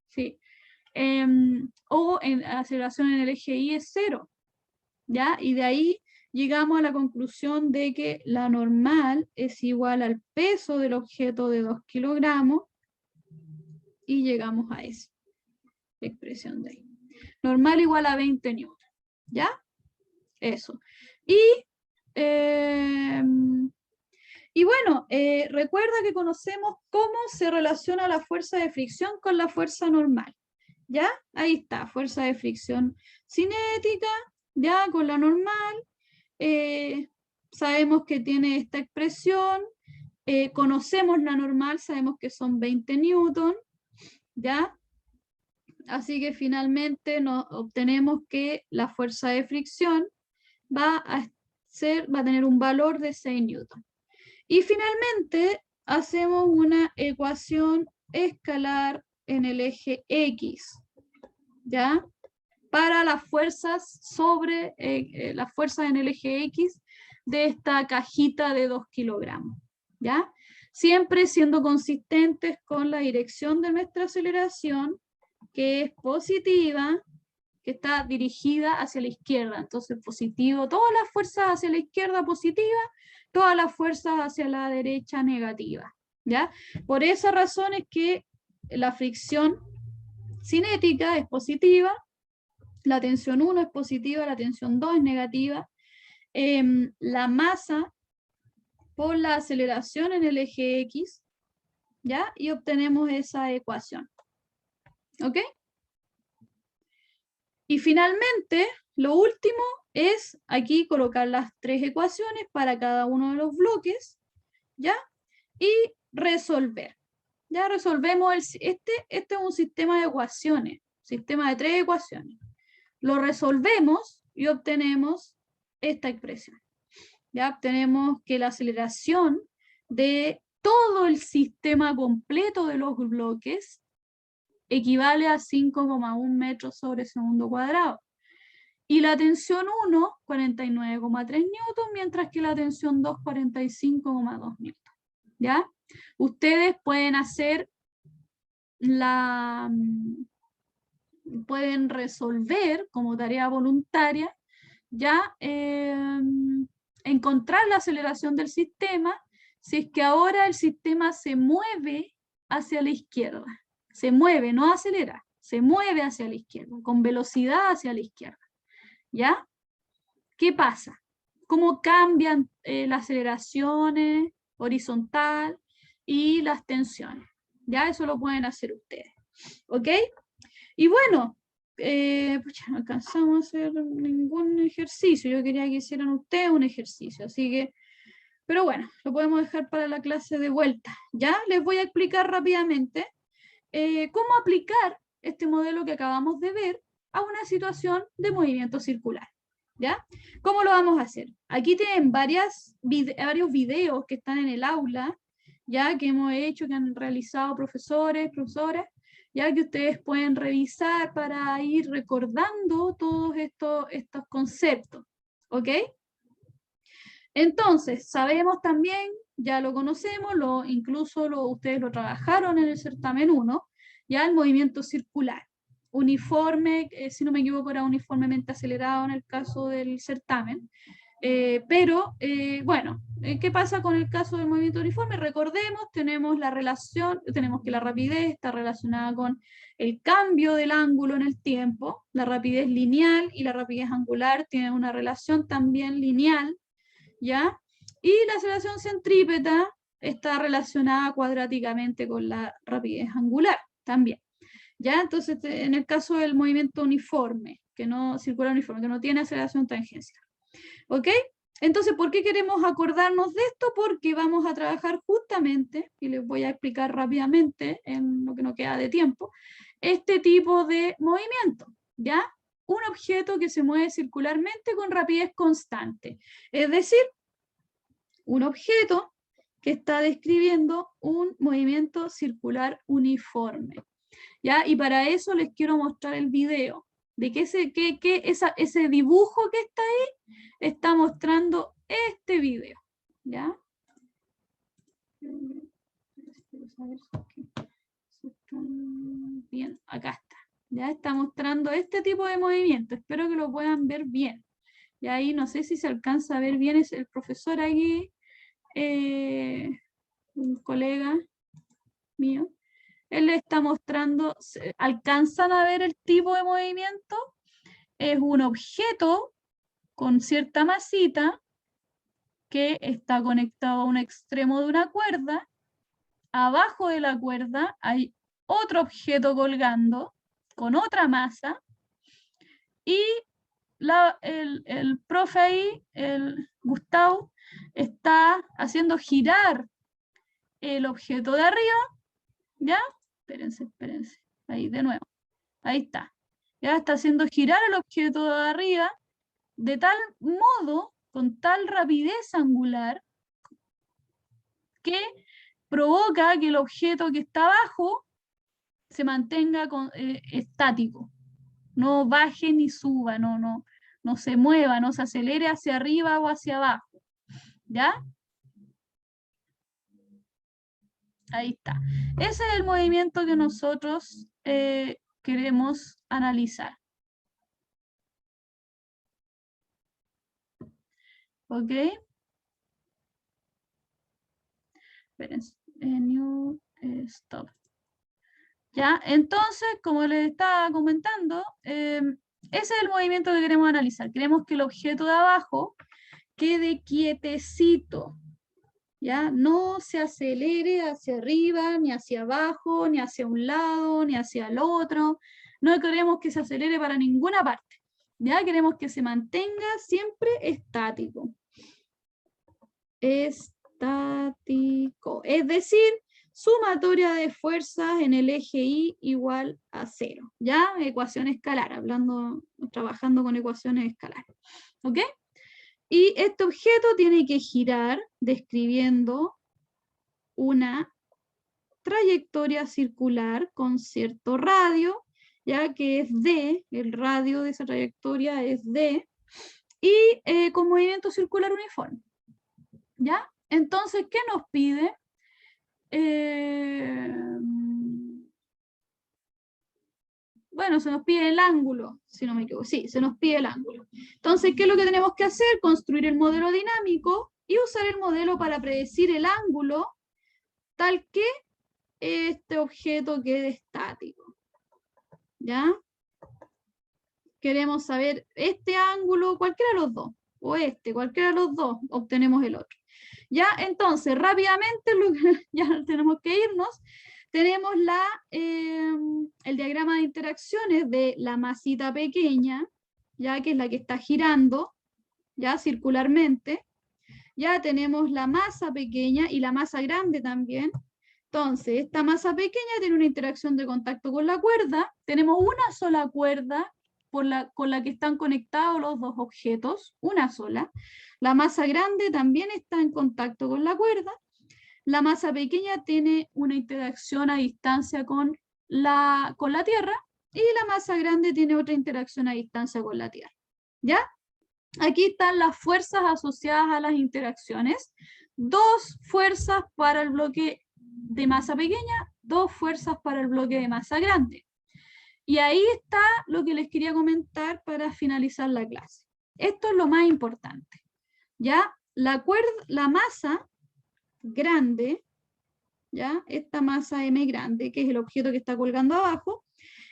sí. O en aceleración en el eje Y es cero, ¿ya? Y de ahí llegamos a la conclusión de que la normal es igual al peso del objeto de 2 kilogramos y llegamos a esa expresión de ahí. Normal igual a 20 newtons, ¿ya? Eso. Y bueno, recuerda que conocemos cómo se relaciona la fuerza de fricción con la fuerza normal, ¿ya? Ahí está, fuerza de fricción cinética, ¿ya? Con la normal. Sabemos que tiene esta expresión, conocemos la normal, sabemos que son 20 newton, ¿ya? Así que finalmente obtenemos que la fuerza de fricción va a tener un valor de 6 newton. Y finalmente hacemos una ecuación escalar en el eje X, ¿ya? Para las fuerzas sobre las fuerzas en el eje X de esta cajita de 2 kilogramos, ¿ya? Siempre siendo consistentes con la dirección de nuestra aceleración, que es positiva, que está dirigida hacia la izquierda. Entonces, positivo, todas las fuerzas hacia la izquierda positiva, todas las fuerzas hacia la derecha negativa, ¿ya? Por esa razón es que la fricción cinética es positiva, la tensión 1 es positiva, la tensión 2 es negativa. La masa por la aceleración en el eje X, ¿ya? Y obtenemos esa ecuación. ¿Ok? Y finalmente, lo último es aquí colocar las 3 ecuaciones para cada uno de los bloques, ¿ya? Y resolver. Ya resolvemos, este es un sistema de ecuaciones, sistema de 3 ecuaciones. Lo resolvemos y obtenemos esta expresión. Ya obtenemos que la aceleración de todo el sistema completo de los bloques equivale a 5,1 metros sobre segundo cuadrado. Y la tensión 1, 49,3 newton, mientras que la tensión 2, 45,2 newton. ¿Ya? Ustedes pueden hacer pueden resolver como tarea voluntaria, ya encontrar la aceleración del sistema, si es que ahora el sistema se mueve hacia la izquierda. Se mueve, no acelera, se mueve hacia la izquierda, con velocidad hacia la izquierda. ¿Ya? ¿Qué pasa? ¿Cómo cambian las aceleraciones horizontal y las tensiones? Ya eso lo pueden hacer ustedes. ¿Ok? Y bueno, pucha, no alcanzamos a hacer ningún ejercicio. Yo quería que hicieran ustedes un ejercicio, así que, pero bueno, lo podemos dejar para la clase de vuelta. Ya les voy a explicar rápidamente cómo aplicar este modelo que acabamos de ver a una situación de movimiento circular. ¿Ya? ¿Cómo lo vamos a hacer? Aquí tienen varios videos que están en el aula, ya que hemos hecho, que han realizado profesores, profesoras, ya que ustedes pueden revisar para ir recordando todos estos conceptos. ¿Ok? Entonces, sabemos también, ya lo conocemos, incluso ustedes lo trabajaron en el certamen 1, ya el movimiento circular. Uniforme, si no me equivoco, era uniformemente acelerado en el caso del certamen. Bueno, ¿qué pasa con el caso del movimiento uniforme? Recordemos, tenemos que la rapidez está relacionada con el cambio del ángulo en el tiempo. La rapidez lineal y la rapidez angular tienen una relación también lineal, ¿ya? Y la aceleración centrípeta está relacionada cuadráticamente con la rapidez angular también, ¿ya? Entonces, en el caso del movimiento uniforme, circular uniforme, que no tiene aceleración tangencial. ¿Ok? Entonces, ¿por qué queremos acordarnos de esto? Porque vamos a trabajar justamente, y les voy a explicar rápidamente en lo que nos queda de tiempo, este tipo de movimiento, ¿ya? Un objeto que se mueve circularmente con rapidez constante. Es decir, un objeto que está describiendo un movimiento circular uniforme, ¿ya? Y para eso les quiero mostrar el video de que ese dibujo que está ahí está mostrando este video, ¿ya? Bien, acá está. Ya está mostrando este tipo de movimiento. Espero que lo puedan ver bien. Y ahí no sé si se alcanza a ver bien, es el profesor aquí, un colega mío. él le está mostrando, ¿alcanzan a ver el tipo de movimiento? Es un objeto con cierta masita que está conectado a un extremo de una cuerda. Abajo de la cuerda hay otro objeto colgando con otra masa y el profe ahí, el Gustavo, está haciendo girar el objeto de arriba, ¿ya? Espérense, ahí de nuevo, ahí está. Ya está haciendo girar el objeto de arriba de tal modo, con tal rapidez angular, que provoca que el objeto que está abajo se mantenga estático, no baje ni suba, no se mueva, no se acelere hacia arriba o hacia abajo, ¿ya? Ahí está. Ese es el movimiento que nosotros queremos analizar. ¿Ok? Espérense. New stop. ¿Ya? Entonces, como les estaba comentando, ese es el movimiento que queremos analizar. Queremos que el objeto de abajo quede quietecito, ¿ya? No se acelere hacia arriba, ni hacia abajo, ni hacia un lado, ni hacia el otro. No queremos que se acelere para ninguna parte, ¿ya? Queremos que se mantenga siempre estático. Estático. Es decir, sumatoria de fuerzas en el eje Y igual a 0. ¿Ya? Ecuación escalar, trabajando con ecuaciones escalares. ¿Ok? Y este objeto tiene que girar describiendo una trayectoria circular con cierto radio, ya que es D, el radio de esa trayectoria es D, y con movimiento circular uniforme. ¿Ya? Entonces, ¿qué nos pide? Bueno, se nos pide el ángulo, si no me equivoco. Sí, se nos pide el ángulo. Entonces, ¿qué es lo que tenemos que hacer? Construir el modelo dinámico y usar el modelo para predecir el ángulo tal que este objeto quede estático. ¿Ya? Queremos saber este ángulo, cualquiera de los dos, o cualquiera de los dos, obtenemos el otro. Ya, entonces, rápidamente, ya tenemos que irnos. Tenemos el diagrama de interacciones de la masita pequeña, ya que es la que está girando, ya circularmente. Ya tenemos la masa pequeña y la masa grande también. Entonces, esta masa pequeña tiene una interacción de contacto con la cuerda. Tenemos una sola cuerda con la que están conectados los dos objetos, una sola. La masa grande también está en contacto con la cuerda. La masa pequeña tiene una interacción a distancia con la Tierra y la masa grande tiene otra interacción a distancia con la Tierra. ¿Ya? Aquí están las fuerzas asociadas a las interacciones. 2 fuerzas para el bloque de masa pequeña, 2 fuerzas para el bloque de masa grande. Y ahí está lo que les quería comentar para finalizar la clase. Esto es lo más importante. ¿Ya? La masa grande, ¿ya? Esta masa M grande, que es el objeto que está colgando abajo,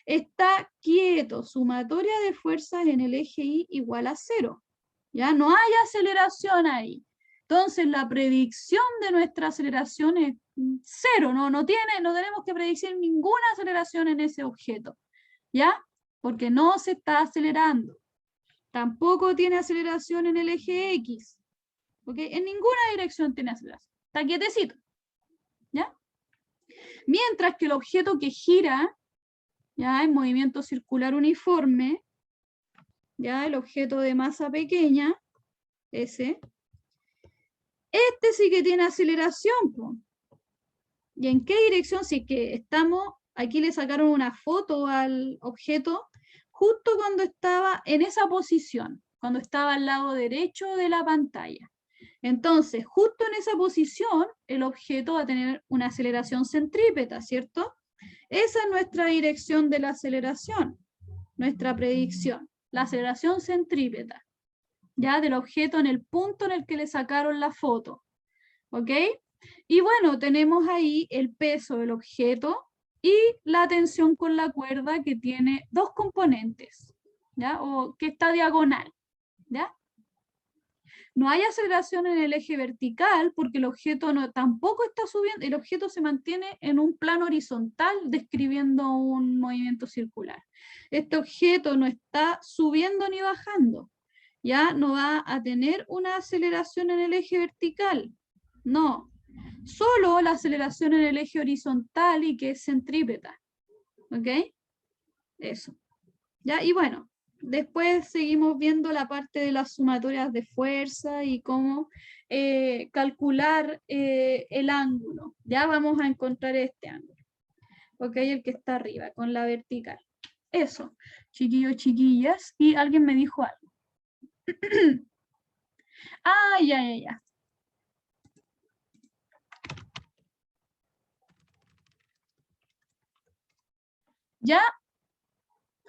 está quieto, sumatoria de fuerzas en el eje Y igual a 0. ¿Ya? No hay aceleración ahí. Entonces la predicción de nuestra aceleración es 0, no tenemos que predecir ninguna aceleración en ese objeto. ¿Ya? Porque no se está acelerando. Tampoco tiene aceleración en el eje X. ¿Ok? En ninguna dirección tiene aceleración. Está quietecito. ¿Ya? Mientras que el objeto que gira, ya en movimiento circular uniforme, ya el objeto de masa pequeña, ese, este sí que tiene aceleración, po. ¿Y en qué dirección? Si es que estamos, aquí le sacaron una foto al objeto, justo cuando estaba en esa posición, cuando estaba al lado derecho de la pantalla. Entonces, justo en esa posición, el objeto va a tener una aceleración centrípeta, ¿cierto? Esa es nuestra dirección de la aceleración, nuestra predicción, la aceleración centrípeta, ya del objeto en el punto en el que le sacaron la foto. ¿Ok? Y bueno, tenemos ahí el peso del objeto, y la tensión con la cuerda que tiene dos componentes, ¿ya? O que está diagonal, ¿ya? No hay aceleración en el eje vertical porque el objeto tampoco está subiendo, el objeto se mantiene en un plano horizontal describiendo un movimiento circular. Este objeto no está subiendo ni bajando, ya no va a tener una aceleración en el eje vertical, no, solo la aceleración en el eje horizontal y que es centrípeta, ¿ok? Eso, ¿ya? Y bueno, después seguimos viendo la parte de las sumatorias de fuerza y cómo calcular el ángulo. Ya vamos a encontrar este ángulo, ¿ok? El que está arriba, con la vertical. Eso, chiquillos, chiquillas. Y alguien me dijo algo. Ah, ya, ya, ya. ¿Ya?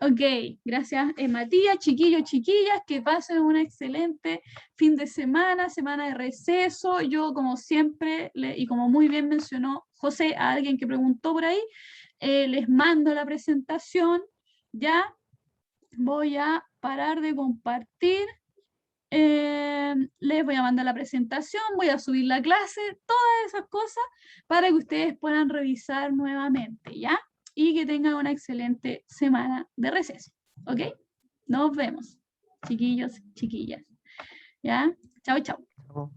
Ok, gracias Matías, chiquillos, chiquillas, que pasen un excelente fin de semana, semana de receso. Yo como siempre, y como muy bien mencionó José, a alguien que preguntó por ahí, les mando la presentación, ya voy a parar de compartir, les voy a mandar la presentación, voy a subir la clase, todas esas cosas para que ustedes puedan revisar nuevamente, ¿ya? Y que tengan una excelente semana de receso. ¿Ok? Nos vemos, chiquillos, chiquillas. ¿Ya? Chao, chao.